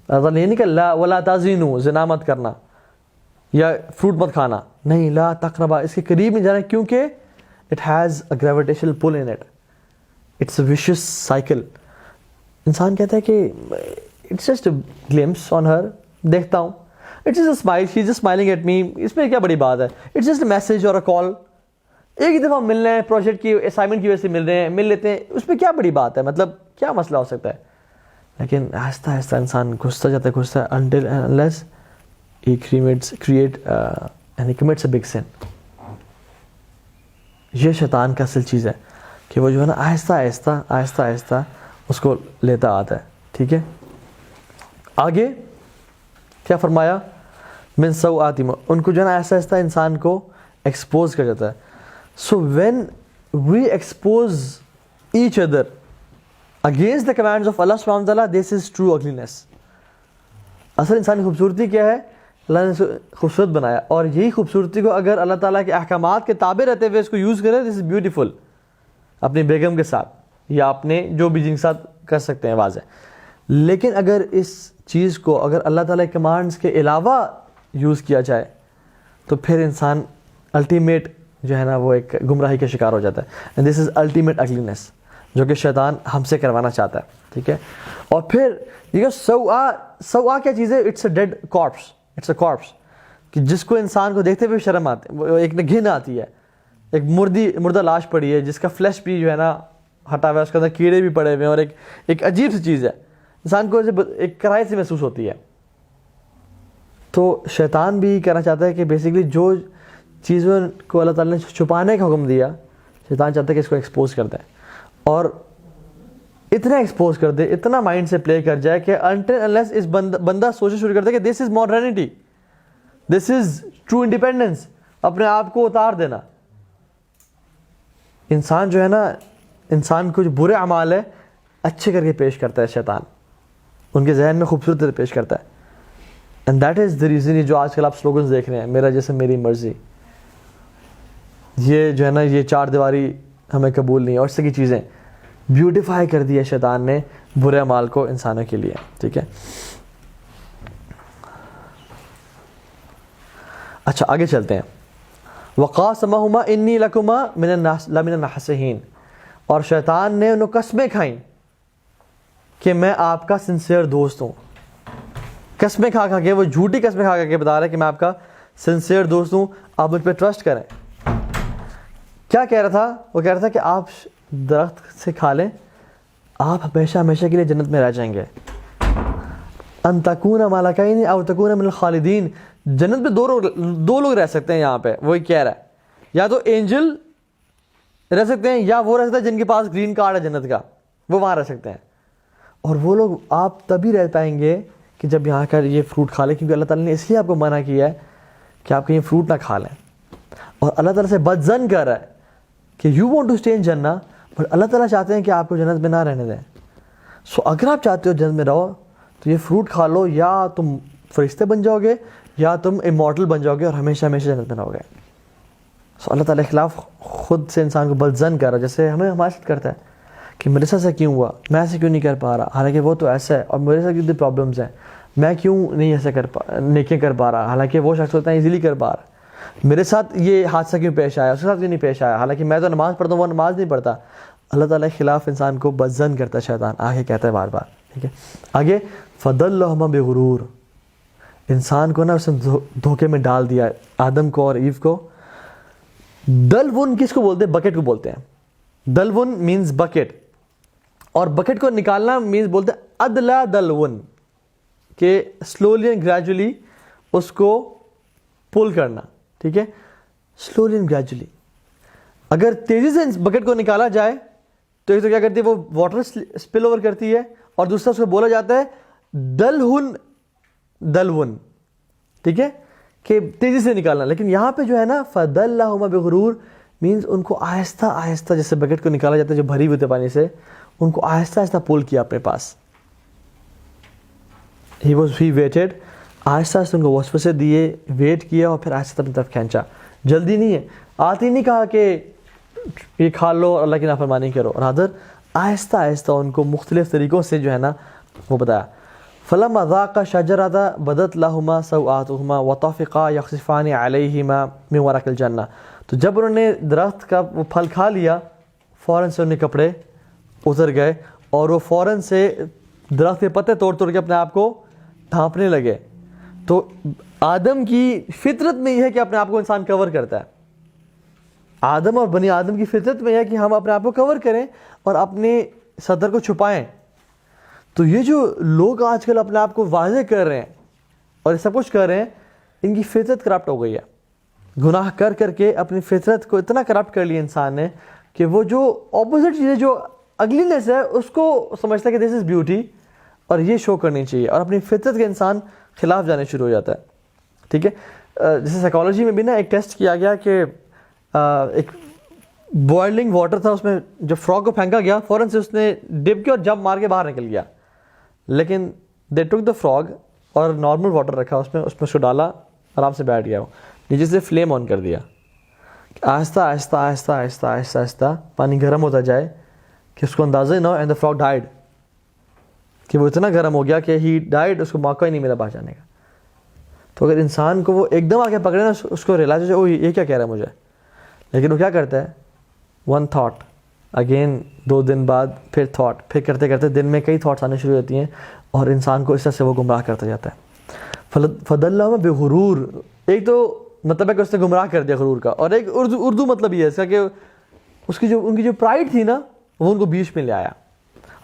اللہ یہ نہیں کہ لا ولا تزنوا, زنا مت کرنا یا فروٹ مت کھانا, نہیں, لا تقربا, اس کے قریب نہیں جانا, کیونکہ it has a gravitational pull in it, it's a vicious cycle. انسان کہتا ہے کہ it's just a glimpse on her, دیکھتا ہوں, it's just a smile, she is just smiling at me, اس میں کیا بڑی بات ہے, اٹس جسٹ اے میسج اور اے کال, ایک ہی دفعہ مل رہے ہیں, پروجیکٹ کی اسائنمنٹ کی وجہ سے مل رہے ہیں, مل لیتے ہیں, اس میں کیا بڑی بات ہے, مطلب کیا مسئلہ ہو سکتا ہے. لیکن آہستہ آہستہ انسان گھستا جاتا ہے until and unless he commits a big sin. یہ شیطان کا اصل چیز ہے کہ وہ جو ہے نا آہستہ آہستہ اس کو لیتا آتا ہے. ٹھیک ہے, آگے کیا فرمایا, من سوآتہما, ان کو جو ہے نا آہستہ آہستہ انسان کو ایکسپوز کر جاتا ہے. So when we expose each other against the commands of اللہ سبحانہ وتعالیٰ, دس از ٹرو اگلینس. اصل انسان کی خوبصورتی کیا ہے, اللہ نے خوبصورت بنایا, اور یہی خوبصورتی کو اگر اللہ تعالیٰ کے احکامات کے تابع رہتے ہوئے اس کو یوز کرے, دس از بیوٹیفل. اپنی بیگم کے ساتھ یا اپنے جو بھی جن کے ساتھ کر سکتے ہیں واضح. لیکن اگر اس چیز کو اگر اللہ تعالیٰ کے کمانڈز کے علاوہ یوز کیا جائے تو پھر انسان الٹیمیٹ جو ہے نا وہ ایک گمراہی کا شکار ہو جاتا ہے. اینڈ دس از الٹیمیٹ اگلینس جو کہ شیطان ہم سے کروانا چاہتا ہے. ٹھیک ہے, اور پھر یہ سوا کیا چیز ہے, it's a dead corpse, it's a corpse کہ جس کو انسان کو دیکھتے ہوئے شرم آتی ہے, ایک گھن آتی ہے, ایک مردہ لاش پڑی ہے جس کا فلیش بھی جو ہے نا ہٹا ہوا ہے, اس کے اندر کیڑے بھی پڑے ہوئے ہیں, اور ایک عجیب سی چیز ہے, انسان کو ایک کراہت سی محسوس ہوتی ہے. تو شیطان بھی کہنا چاہتا ہے کہ بیسیکلی جو چیزوں کو اللہ تعالیٰ نے چھپانے کا حکم دیا, شیطان چاہتا ہے کہ اس کو ایکسپوز کر دیں, اور اتنا ایکسپوز کر دے, اتنا مائنڈ سے پلے کر جائے کہ until unless اس بندہ سوچنا شروع کر دے کہ this is modernity, this is true independence, اپنے آپ کو اتار دینا. انسان جو ہے نا, انسان کو جو برے اعمال ہے اچھے کر کے پیش کرتا ہے شیطان, ان کے ذہن میں خوبصورت طرح پیش کرتا ہے. And that is the reason, جو آج کل آپ سلوگنز دیکھ رہے ہیں, میرا جسم میری مرضی, یہ جو ہے نا یہ چار دیواری ہمیں قبول نہیں ہے, اور اس طرح کی چیزیں بیوٹیفائی کر دی ہے شیطان نے برے اعمال کو انسانوں کے لیے. ٹھیک ہے, اچھا آگے چلتے ہیں. وقاسمہما انی لکما لمن الناصحین, اور شیطان نے انہوں قسمیں کھائیں کہ میں آپ کا سنسیئر دوست ہوں. قسمیں کھا کے, وہ جھوٹی قسمیں کھا کے بتا رہا ہے کہ میں آپ کا سنسیئر دوست ہوں, آپ مجھ پہ ٹرسٹ کریں. کیا کہہ رہا تھا, وہ کہہ رہا تھا کہ آپ درخت سے کھا لیں, آپ ہمیشہ کے لیے جنت میں رہ جائیں گے. ان تکون ملکین او تکون من الخالدین, جنت میں دو لوگ رہ سکتے ہیں یہاں پہ, وہی کہہ رہا ہے, یا تو اینجل رہ سکتے ہیں یا وہ رہ سکتے ہیں جن کے پاس گرین کارڈ ہے جنت کا, وہ وہاں رہ سکتے ہیں. اور وہ لوگ آپ تبھی رہ پائیں گے کہ جب یہاں کا یہ فروٹ کھا لیں, کیونکہ اللہ تعالیٰ نے اس لیے آپ کو منع کیا ہے کہ آپ کہیں فروٹ نہ کھا لیں. اور اللہ تعالیٰ سے بد ظن کر رہا ہے کہ you want to stay in Jannah, but اللہ تعالیٰ چاہتے ہیں کہ آپ کو جنت میں نہ رہنے دیں. سو اگر آپ چاہتے ہو جنت میں رہو تو یہ فروٹ کھا لو, یا تم فرشتے بن جاؤ گے یا تم امورٹل بن جاؤ گے اور ہمیشہ جنت میں رہو گے. سو اللہ تعالیٰ کے خلاف خود سے انسان کو بد ظن کر رہا ہے, جیسے ہمیں ہمارے ساتھ کرتا ہے کہ میرے ساتھ ایسا کیوں ہوا, میں ایسے کیوں نہیں کر پا رہا, حالانکہ وہ تو ایسا ہے, اور میرے ساتھ کتنی پرابلمس ہیں, میں کیوں نہیں ایسا نیکیاں کر پا رہا, حالانکہ وہ شخص ہوتا ہے ایزیلی کر پا رہا. میرے ساتھ یہ حادثہ کیوں پیش آیا, اس کے ساتھ کیوں نہیں پیش آیا, حالانکہ میں تو نماز پڑھتا ہوں, وہ نماز نہیں پڑھتا. اللہ تعالیٰ کے خلاف انسان کو بد ظن کرتا ہے شیطان, آگے کہتا ہے بار بار. ٹھیک ہے, آگے فَضَلَّهُمَا بِغُرُورٍ, انسان کو نا اس نے دھوکے میں ڈال دیا, آدم کو اور ایو کو. دلون کس کو بولتے ہیں, بکٹ کو بولتے ہیں. دلون مینز بکٹ, اور بکٹ کو نکالنا مینز بولتے ہیں ادلا دلون, کہ سلولی اینڈ گریجولی اس کو پل کرنا. ٹھیک ہے, سلولی اینڈ گریجولی. اگر تیزی سے بکٹ کو نکالا جائے تو ایک تو کیا کرتی ہے, وہ واٹر اسپل اوور کرتی ہے, اور دوسرا اس کو بولا جاتا ہے دلون. ٹھیک ہے, کہ تیزی سے نکالنا. لیکن یہاں پہ جو ہے نا فَضَلَّهُمَا بِغُرُورٍ مینز ان کو آہستہ آہستہ, جیسے بکٹ کو نکالا جاتا ہے جو بھری ہوئی تھے پانی سے, ان کو آہستہ آہستہ پول کیا اپنے پاس. ہی ویٹڈ, آہستہ آہستہ ان کو وسوسے دیے, ویٹ کیا, اور پھر آہستہ اپنی طرف کھینچا. جلدی نہیں ہے, آتی نہیں کہا کہ یہ کھا لو اور اللہ کی نافرمانی کرو, رادر آہستہ آہستہ ان کو مختلف طریقوں سے جو ہے نا وہ بتایا. فَلَمَّا ذَاقَا شَجَرَةَ بَدَتْ لَهُمَا سَوْآتُهُمَا وَطَفِقَا يَخْصِفَانِ عَلَيْهِمَا مِنْ وَرَقِ الْجَنَّةِ, تو جب انہوں نے درخت کا وہ پھل کھا لیا, فوراً سے انہیں کپڑے اتر گئے, اور وہ فوراً سے درخت کے پتے توڑ کے اپنے آپ کو ڈھانپنے لگے. تو آدم کی فطرت میں یہ ہے کہ اپنے آپ کو انسان کور کرتا ہے. آدم اور بنی آدم کی فطرت میں ہے کہ ہم اپنے آپ کو کور کریں اور اپنے صدر کو چھپائیں. تو یہ جو لوگ آج کل اپنے آپ کو واضح کر رہے ہیں اور یہ سب کچھ کر رہے ہیں, ان کی فطرت کرپٹ ہو گئی ہے. گناہ کر کر کے اپنی فطرت کو اتنا کرپٹ کر لیا انسان نے کہ وہ جو اپوزٹ چیزیں, جو اگلینس ہے, اس کو سمجھتا ہے کہ دس از بیوٹی اور یہ شو کرنی چاہیے, اور اپنی فطرت کے انسان خلاف جانے شروع ہو جاتا ہے. ٹھیک ہے, جیسے سائیکالوجی میں بھی نا ایک ٹیسٹ کیا گیا کہ ایک بوائلنگ واٹر تھا, اس میں جب فراگ کو پھینکا گیا فوراً سے اس نے ڈپ کیا اور جمپ مار کے باہر نکل گیا. لیکن دے ٹک دا فراگ اور نارمل واٹر رکھا اس میں اس کو ڈالا, آرام سے بیٹھ گیا, وہ نیچے سے فلیم آن کر دیا. آہستہ آہستہ آہستہ آہستہ آہستہ آہستہ پانی گرم ہوتا جائے کہ اس کو اندازہ ہی نہ ہو, اینڈ دا فراگ ڈائڈ, کہ وہ اتنا گرم ہو گیا کہ ہی ڈائڈ, اس کو موقع ہی نہیں ملا باہر جانے کا. تو اگر انسان کو وہ ایک دم آ کے پکڑے نا, اس کو ریلائز ہو جائے او یہ کیا کہہ رہا ہے مجھے, لیکن وہ کیا کرتا ہے, ون تھاٹ اگین, 2 دن بعد پھر تھاٹ, پھر کرتے کرتے دن میں کئی تھاٹس آنے شروع ہو جاتی ہیں اور انسان کو اس طرح سے وہ گمراہ کرتا جاتا ہے. فضلہ بغرور, ایک تو مطلب ہے کہ اس نے گمراہ کر دیا غرور کا, اور ایک اردو مطلب یہ ہے اس کا کہ اس کی ان کی جو پرائڈ تھی نا وہ ان کو بیچ میں لے آیا.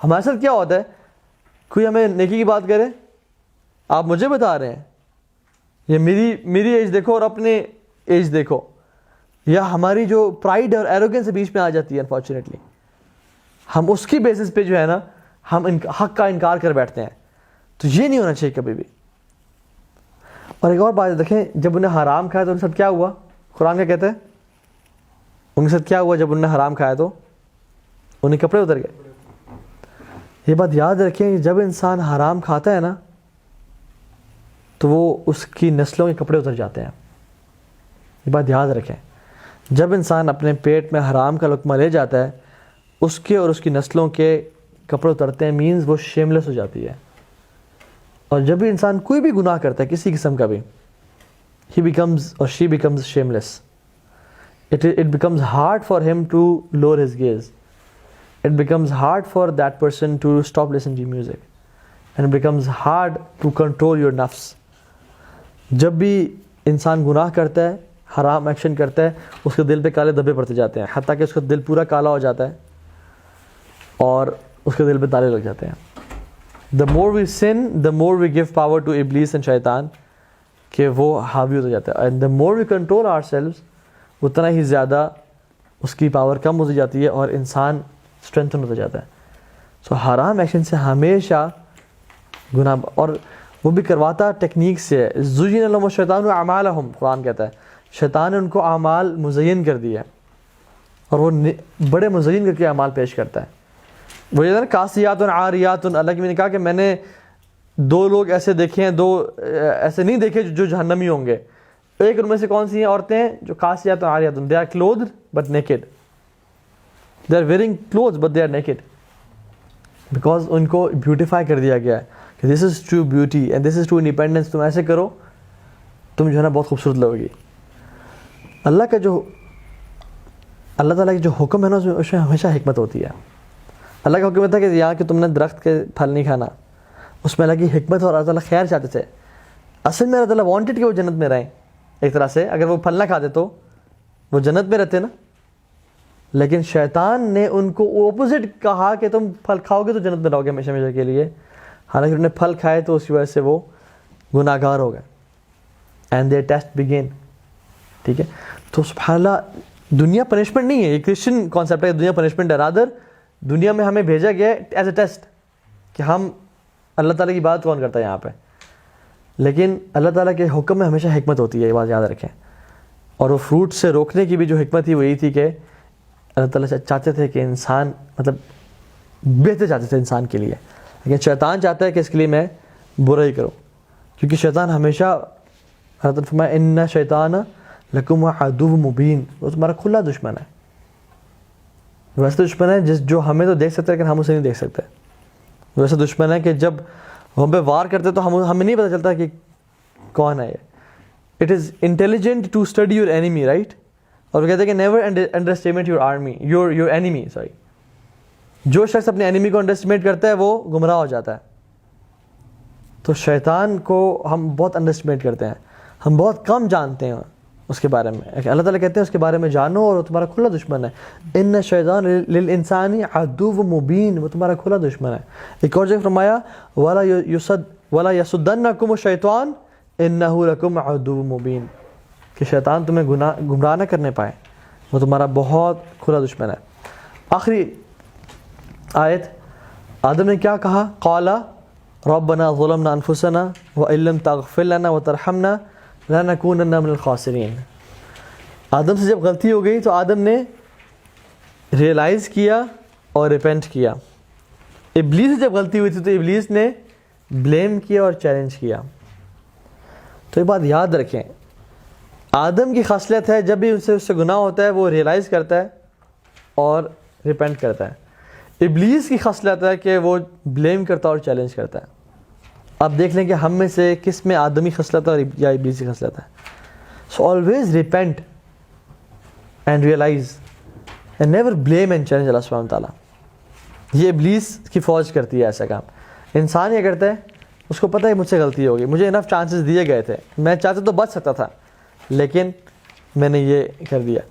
ہمارے ساتھ کیا ہوتا ہے, کوئی ہمیں نیکی کی بات کرے, آپ مجھے بتا رہے ہیں, یہ میری ایج دیکھو اور اپنے ایج دیکھو, یا ہماری جو پرائڈ اور ایروگنس بیچ میں آ جاتی ہے انفارچونیٹلی, ہم اس کی بیسس پہ جو ہے نا ہم حق کا انکار کر بیٹھتے ہیں. تو یہ نہیں ہونا چاہیے کبھی بھی. اور ایک اور بات دیکھیں, جب انہیں حرام کھایا تو ان کے ساتھ کیا ہوا, قرآن کیا کہتا ہے, ان کے ساتھ کیا ہوا جب انہوں نے حرام کھایا تو انہیں کپڑے اتر گئے. یہ بات یاد رکھیں, جب انسان حرام کھاتا ہے نا تو وہ اس کی نسلوں کے کپڑے اتر جاتے ہیں. یہ بات یاد رکھیں, جب انسان اپنے پیٹ میں حرام کا لقمہ لے جاتا ہے اس کے اور اس کی نسلوں کے کپڑے اترتے ہیں, مینز وہ شیملیس ہو جاتی ہے. اور جب بھی انسان کوئی بھی گناہ کرتا ہے کسی قسم کا بھی, he becomes or she becomes shameless. It becomes hard for him to lower his gaze. It becomes hard for that person to stop listening to music. And it becomes hard to control your nafs. جب بھی انسان گناہ کرتا ہے, حرام action کرتا ہے, اس کے دل پہ کالے دھبے پڑتے جاتے ہیں, حتیٰ کہ اس کا دل پورا کالا ہو جاتا ہے اور اس کے دل پہ تالے لگ جاتے ہیں. The more we sin, the more we give power to Iblis and شیطان, کہ وہ حاوی ہوتا جاتا ہے. And the more we control ourselves, اتنا ہی زیادہ اس کی پاور کم ہوتی جاتی ہے اور انسان اسٹرینتھن ہوتا جاتا ہے. سو حرام ایکشن سے ہمیشہ گناہ, اور وہ بھی کرواتا ٹیکنیک سے. زُيِّنَ لَهُمُ الشَّيْطَانُ أَعْمَالَهُم, قرآن کہتا ہے شیطان نے ان کو اعمال مزین کر دیا اور وہ بڑے مزین کر کے اعمال پیش کرتا ہے. وہ یہ نا کاسیات عاریات, اللہ کی میں نے کہا کہ میں نے 2 لوگ ایسے دیکھے ہیں, 2 ایسے نہیں دیکھے جو جہنمی ہوں گے. ایک ان میں سے کون سی ہیں عورتیں جو کاسیات عاریات, they are clothed but naked, they are wearing clothes but they are naked, because ان کو بیوٹیفائی کر دیا گیا ہے کہ this is true beauty and this is true independence. تم ایسے کرو تم جو ہے نا بہت خوبصورت لگو گی. اللہ تعالیٰ کے جو حکم ہے نا اس میں ہمیشہ حکمت ہوتی ہے. اللہ کا حکم تھا کہ یہاں کہ تم نے درخت کے پھل نہیں کھانا, اس میں اللہ کی حکمت اور اللہ تعالیٰ خیر چاہتے تھے. اصل میں اللہ تعالیٰ وانٹڈ کہ وہ جنت میں رہیں ایک طرح سے, اگر وہ پھل نہ کھاتے تو وہ جنت میں رہتے نا. لیکن شیطان نے ان کو اپوزٹ کہا کہ تم پھل کھاؤ گے تو جنت میں رہو گے ہمیشہ ہمیشہ کے لیے, حالانکہ انہوں نے پھل کھائے تو اس کی وجہ سے وہ گناہ گار ہو گئے. And their test begin. ٹھیک ہے, تو سبحان اللہ, دنیا پنشمنٹ نہیں ہے, یہ کرسچن کانسیپٹ ہے کہ دنیا پنشمنٹ ہے. رادر دنیا میں ہمیں بھیجا گیا ہے ایز اے ٹیسٹ کہ ہم اللہ تعالیٰ کی بات کون کرتا ہے یہاں پہ. لیکن اللہ تعالیٰ کے حکم میں ہمیشہ حکمت ہوتی ہے, یہ بات یاد رکھیں. اور وہ فروٹ سے روکنے کی بھی جو حکمت تھی وہ یہی تھی کہ اللہ تعالیٰ چاہتے تھے کہ انسان مطلب بہتر چاہتے تھے انسان کے لیے, لیکن شیطان چاہتا ہے کہ اس کے لیے میں برا ہی کروں, کیونکہ شیطان ہمیشہ, اللہ تعالیٰ فرمایا ان شیطان لکم عدو مبین, وہ تمہارا کھلا دشمن ہے. ویسا دشمن ہے جو ہمیں تو دیکھ سکتا ہے لیکن ہم اسے نہیں دیکھ سکتے. ویسا دشمن ہے کہ جب ہم پہ وار کرتے تو ہمیں نہیں پتہ چلتا کہ کون ہے یہ. It is intelligent to study your enemy, right. اور وہ کہتے ہیں کہ never underestimate your army, your enemy, sorry. جو شخص اپنے اینیمی کو انڈر اسٹیمیٹ کرتا ہے وہ گمراہ ہو جاتا ہے. تو شیطان کو ہم بہت انڈر اسٹیمیٹ کرتے ہیں, ہم بہت کم جانتے ہیں اس کے بارے میں. اللہ تعالیٰ کہتے ہیں اس کے بارے میں جانو اور وہ تمہارا کھلا دشمن ہے. ان الشیطان للانسان عدو مبین، وہ تمہارا کھلا دشمن ہے. ایک اور جگہ فرمایا ولا یصدنکم الشیطان انہ لکم عدو مبین، کہ شیطان تمہیں گمراہ نہ کرنے پائے، وہ تمہارا بہت کھلا دشمن ہے. آخری آیت آدم نے کیا کہا؟ قال ربنا ظلمنا انفسنا وان لم تغفر لنا وترحمنا لنکونن من الخاسرین. آدم سے جب غلطی ہو گئی تو آدم نے ریئلائز کیا اور ریپینٹ کیا. ابلیس سے جب غلطی ہوئی تھی تو ابلیس نے بلیم کیا اور چیلنج کیا. تو یہ بات یاد رکھیں، آدم کی خصلت ہے جب بھی اس سے گناہ ہوتا ہے وہ ریئلائز کرتا ہے اور ریپینٹ کرتا ہے. ابلیس کی خصلت ہے کہ وہ بلیم کرتا ہے اور چیلنج کرتا ہے. اب دیکھ لیں کہ ہم میں سے کس میں آدمی خصلت ہے اور یا ابلیس کی خصلت ہے. So always repent and realize and never blame and challenge اللہ سبحانہ تعالیٰ. یہ ابلیس کی فوج کرتی ہے ایسا کام. انسان یہ کرتا ہے، اس کو پتہ ہے مجھ سے غلطی ہوگی، مجھے انف چانسز دیے گئے تھے، میں چاہتا تو بچ سکتا تھا لیکن میں نے یہ کر دیا.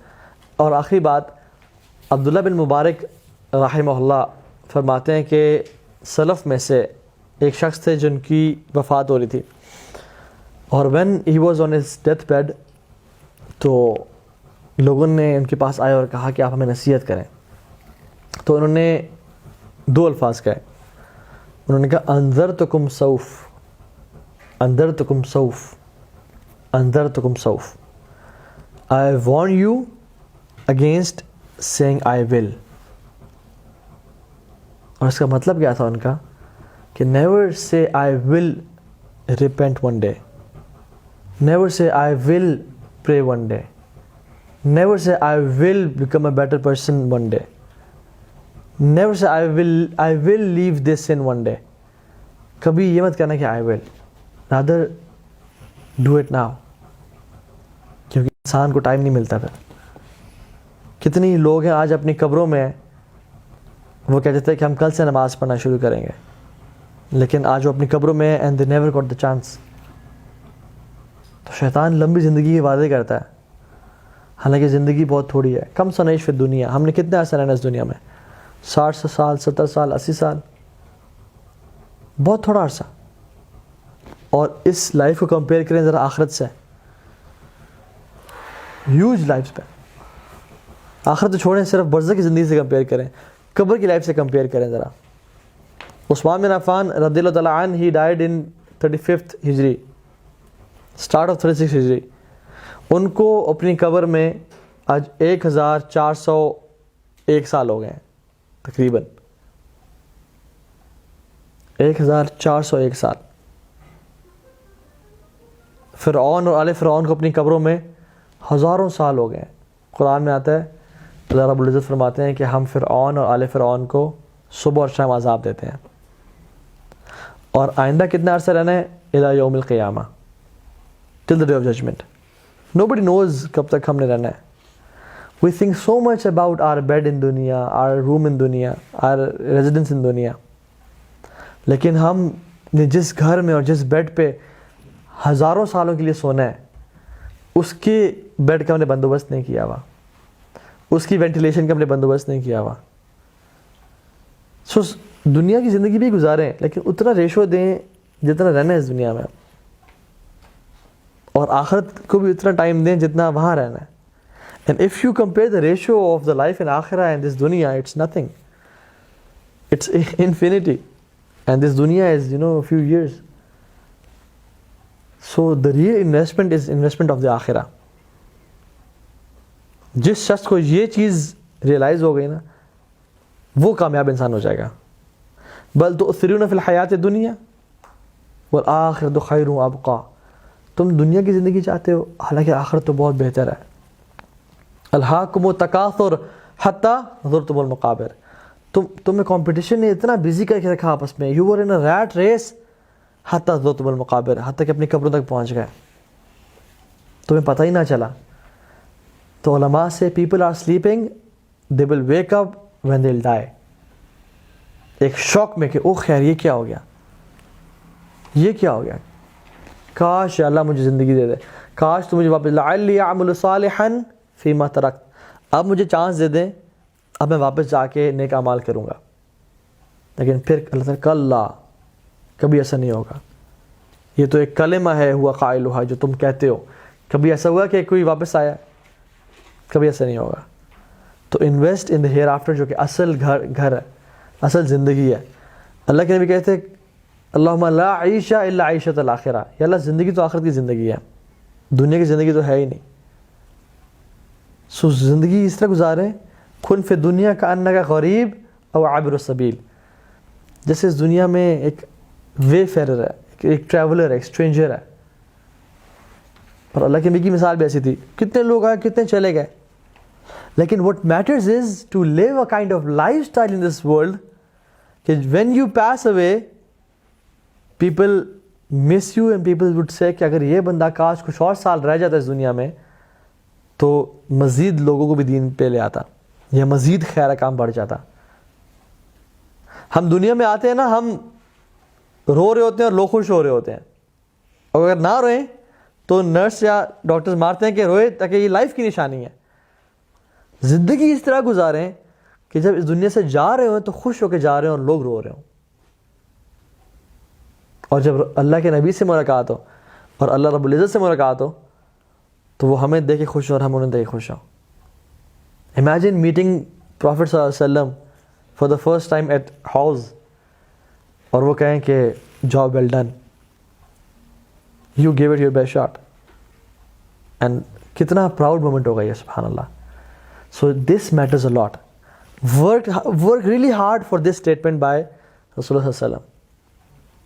اور آخری بات، عبداللہ بن مبارک رحمہ اللہ فرماتے ہیں کہ سلف میں سے ایک شخص تھے جن کی وفات ہو رہی تھی، اور when he was on his death bed تو لوگوں نے ان کے پاس آئے اور کہا کہ آپ ہمیں نصیحت کریں. تو انہوں نے دو الفاظ کہے. انہوں نے کہا انذرتکم سوف، انذرتکم سوف، انذرتکم سوف. I warn you against saying I will. اور اس کا مطلب کیا تھا ان کا کہ never say I will repent one day, never say I will pray one day, never say I will become a better person one day, never say I will leave this sin one day. کبھی یہ مت کہنا کہ I will, rather do it now. کیونکہ انسان کو time نہیں ملتا. پھر کتنی لوگ ہیں آج اپنی قبروں میں وہ کہتے تھے کہ ہم کل سے نماز پڑھنا شروع کریں گے، لیکن آج وہ اپنی قبروں میں and they never got the chance. تو شیطان لمبی زندگی کے وعدے کرتا ہے، حالانکہ زندگی بہت تھوڑی ہے. کم سنعیش فی دنیا، ہم نے کتنے عرصہ رہنا اس دنیا میں؟ 60 سال، 70 سال، 80 سال، بہت تھوڑا عرصہ. اور اس لائف کو کمپیئر کریں ذرا آخرت سے، ہیوج لائف پہ. آخرت تو چھوڑیں، صرف برزخ کی زندگی سے کمپیئر کریں، قبر کی لائف سے کمپیئر کریں ذرا. عثمان بن عفان رضی اللہ تعالیٰ عنہ ہی ڈائیڈ ان 35 ہجری، اسٹارٹ آف 36 ہجری. ان کو اپنی قبر میں آج 1401 سال ہو گئے ہیں تقریباً، 1401 سال. فرعون اور آل فرعون کو اپنی قبروں میں ہزاروں سال ہو گئے ہیں. قرآن میں آتا ہے اللہ رب العزت فرماتے ہیں کہ ہم فرعون اور آل فرعون کو صبح اور شام عذاب دیتے ہیں. اور آئندہ کتنا عرصہ رہنا ہے؟ الی یوم القیامہ، till the day of judgment. Nobody knows کب تک ہم نے رہنا ہے. We think so much about our bed in دنیا، آر روم ان دنیا، آر ریزیڈنس ان دنیا، لیکن ہم نے جس گھر میں اور جس بیڈ پہ ہزاروں سالوں کے لیے سونا ہے، اس کے بیڈ کا ہم نے بندوبست نہیں کیا ہوا، اس کی وینٹیلیشن کا ہم نے بندوبست نہیں کیا ہوا. سو دنیا کی زندگی بھی گزاریں لیکن اتنا ریشو دیں جتنا رہنا ہے اس دنیا میں، اور آخرت کو بھی اتنا ٹائم دیں جتنا وہاں رہنا ہے. And if you compare the ratio of the life in Akhirah and this dunya, it's nothing. It's infinity. And this dunya is, a few years. So the real investment is investment of the Akhirah. جس شخص کو یہ چیز realise ہو گئی نا، وہ کامیاب انسان ہو جائے گا. بل تؤثرون فی الحیات الدنیا والآخرۃ خیر وابقیٰ. تم دنیا کی زندگی چاہتے ہو، حالانکہ آخرت تو بہت بہتر ہے. الہاکم التکاثر حتی زرتم المقابر. تمہیں کمپٹیشن نے اتنا بزی کر کے رکھا آپس میں، you were in a rat race حتی زرتم المقابر، حتیٰ کہ اپنی قبروں تک پہنچ گئے، تمہیں پتہ ہی نہ چلا. تو علماء سے people are sleeping they will wake up when they will die. ایک شوق میں کہ او خیر یہ کیا ہو گیا، یہ کیا ہو گیا، کاش اللہ مجھے زندگی دے دے، کاش تو مجھے واپس لعلی اعمل صالحا فیما ترکت، اب مجھے چانس دے دیں، اب میں واپس جا کے نیک اعمال کروں گا. لیکن پھر اللہ تعالیٰ کلا، کبھی ایسا نہیں ہوگا. یہ تو ایک کلمہ ہے ہوا قائلها، جو تم کہتے ہو. کبھی ایسا ہوا کہ کوئی واپس آیا؟ کبھی ایسا نہیں ہوگا. تو invest in the hereafter, جو کہ اصل گھر ہے، اصل زندگی ہے. اللہ کے نبی کہتے ہیں اللہم لا عیش الا عیشۃ الآخرہ، یا اللہ زندگی تو آخرت کی زندگی ہے، دنیا کی زندگی تو ہے ہی نہیں. سو زندگی اس طرح گزارے، کن فی دنیا کا انک غریب او عابر السبیل، جیسے اس دنیا میں ایک وے فیرر ہے، ایک ٹریولر ہے، ایک اسٹرینجر ہے. اور اللہ کے نبی کی مثال بھی ایسی تھی، کتنے لوگ آئے کتنے چلے گئے. لیکن what matters is to live a kind of lifestyle in this world کہ when you pass away people miss you and people would say کہ اگر یہ بندہ کاش کچھ اور سال رہ جاتا اس دنیا میں تو مزید لوگوں کو بھی دین پہ لے آتا، یا مزید خیر کام بڑھ جاتا. ہم دنیا میں آتے ہیں نا، ہم رو رہے ہوتے ہیں اور لوگ خوش ہو رہے ہوتے ہیں، اور اگر نہ روئیں تو نرس یا ڈاکٹرز مارتے ہیں کہ روئے تاکہ یہ لائف کی نشانی ہے. زندگی اس طرح گزاریں کہ جب اس دنیا سے جا رہے ہوں تو خوش ہو کے جا رہے ہوں اور لوگ رو رہے ہوں. اور جب اللہ کے نبی سے ملاقات ہو اور اللہ رب العزت سے ملاقات ہو تو وہ ہمیں دیکھ کے خوش ہوں اور ہم انہیں دیکھ کے خوش ہوں. امیجن میٹنگ پروفٹ صلی اللہ علیہ وسلم for the first time at house, اور وہ کہیں کہ job well done, you gave it your best shot, and کتنا پراؤڈ مومنٹ ہوگا یہ، سبحان اللہ. So this matters a lot. Work really hard for this statement by رسول اللہ صلی اللہ علیہ وسلم.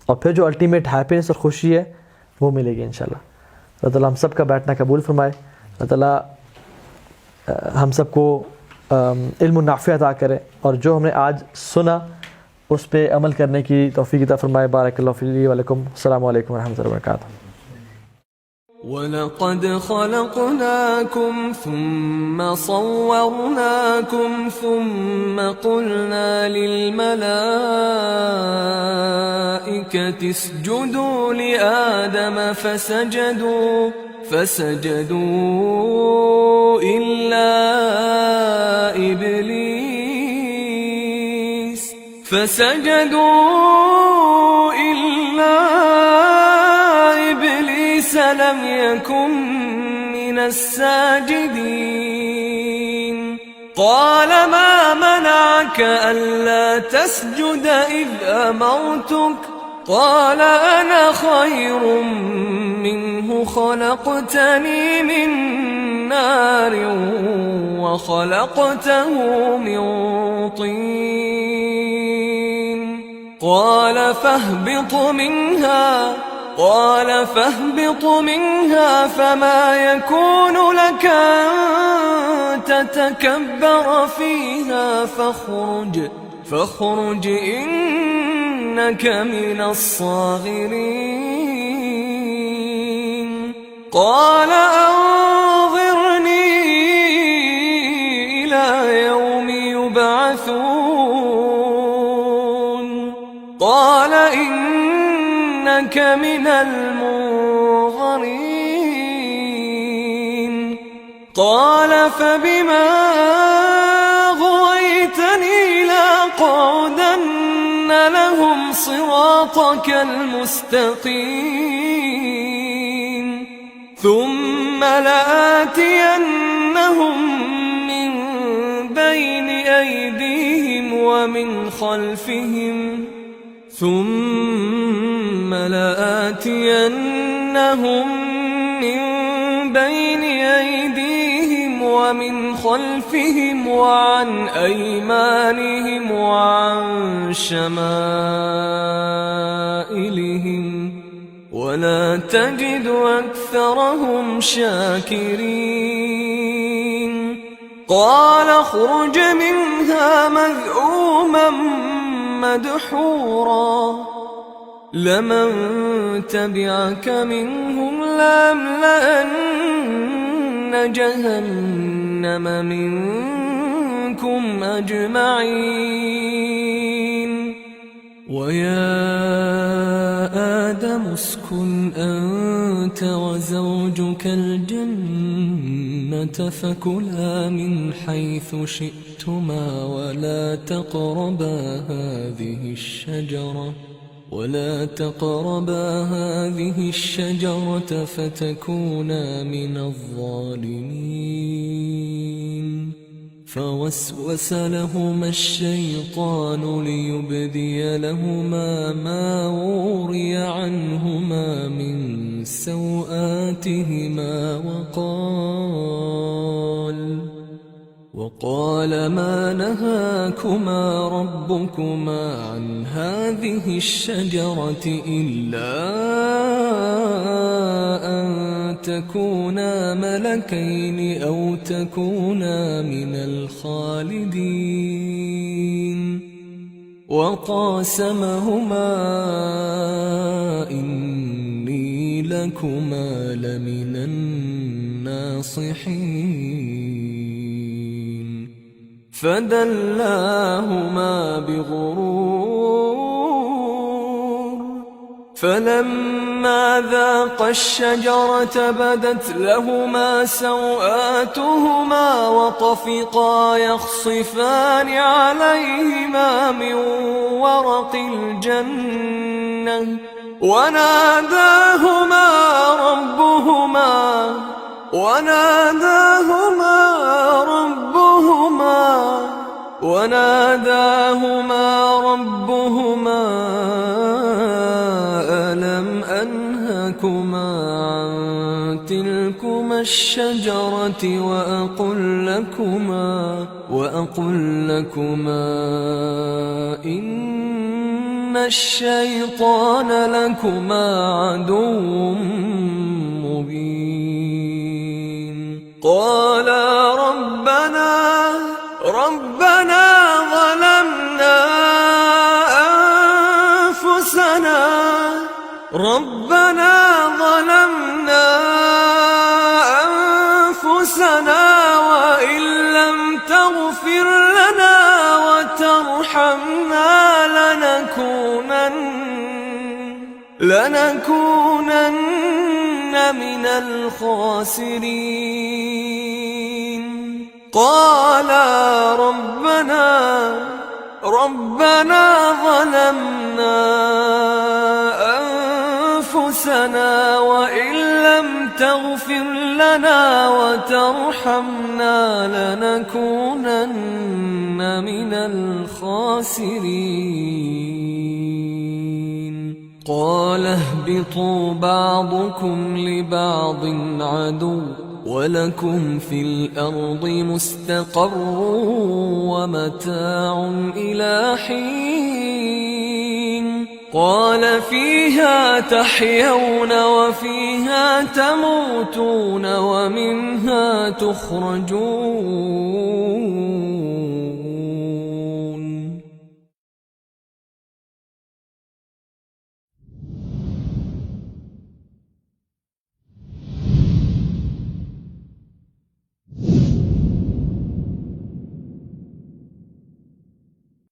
اور پھر جو الٹیمیٹ ہیپینس اور خوشی ہے وہ ملے گی انشاءاللہ. اللہ تعالیٰ ہم سب کا بیٹھنا قبول فرمائے. اللہ تعالیٰ ہم سب کو علم نافع عطا کرے، اور جو ہم نے آج سنا اس پہ عمل کرنے کی توفیق عطا فرمائے. بارک اللہ فی و لکم. السلام علیکم ورحمۃ اللہ وبرکاتہ. وَلَقَدْ خَلَقْنَاكُمْ ثُمَّ صَوَّرْنَاكُمْ ثُمَّ قُلْنَا لِلْمَلَائِكَةِ اسْجُدُوا لِآدَمَ فَسَجَدُوا إِلَّا إِبْلِيسَ لم يكن من الساجدين. قال ما منعك ألا تسجد إذ أمرتك؟ قال أنا خير منه خلقتني من نار وخلقته من طين. قال فاهبط منها فما يكون لك أن تتكبر فيها فاخرج إنك من الصاغرين. قال أنظرني إلى يوم يبعثون. قال إنك من المنظرين. قال فبما أغويتني لأقعدن لهم صراطك المستقيم ثم لآتينهم من بين أيديهم ومن خلفهم ومن خلفهم وعن أيمانهم وعن شمائلهم ولا تجد أكثرهم شاكرين. قال اخرج منها مذءوما مدحورا لمن تبعك منهم لأملأن جهنم منكم أجمعين. ويا آدم اسكن أنت أنت وزوجك الجنة فكلا من حيث شئتما ولا تقربا هذه الشجرة فتكونا من الظالمين. فوسوس لهما الشيطان ليبدي لهما ما وري عنهما من سوآتهما وقال ما نهاكما ربكما عن هذه الشجرة إلا أن تكونا ملكين أو تكونا من الخالدين. وقاسمهما إني لكما لمن الناصحين. فدلاهما بغرور فلما ذاقا الشجرة بدت لهما سوآتهما وطفقا يخصفان عليهما من ورق الجنة وناداهما ربهما ألم أنهكما عن تلكما الشجرة وأقل لكما إن الشيطان لكما عدو مبين. قالا ربنا ظلمنا أنفسنا وإن لم تغفر لنا وترحمنا لنكونن من الخاسرين. قالا ربنا ظلمنا أنفسنا وإن لم تغفر لنا وترحمنا لنكونن من الخاسرين. قال اهبطوا بعضكم لبعض عدو ولكم في الأرض مستقر ومتاع إلى حين. قال فيها تحيون وفيها تموتون ومنها تخرجون.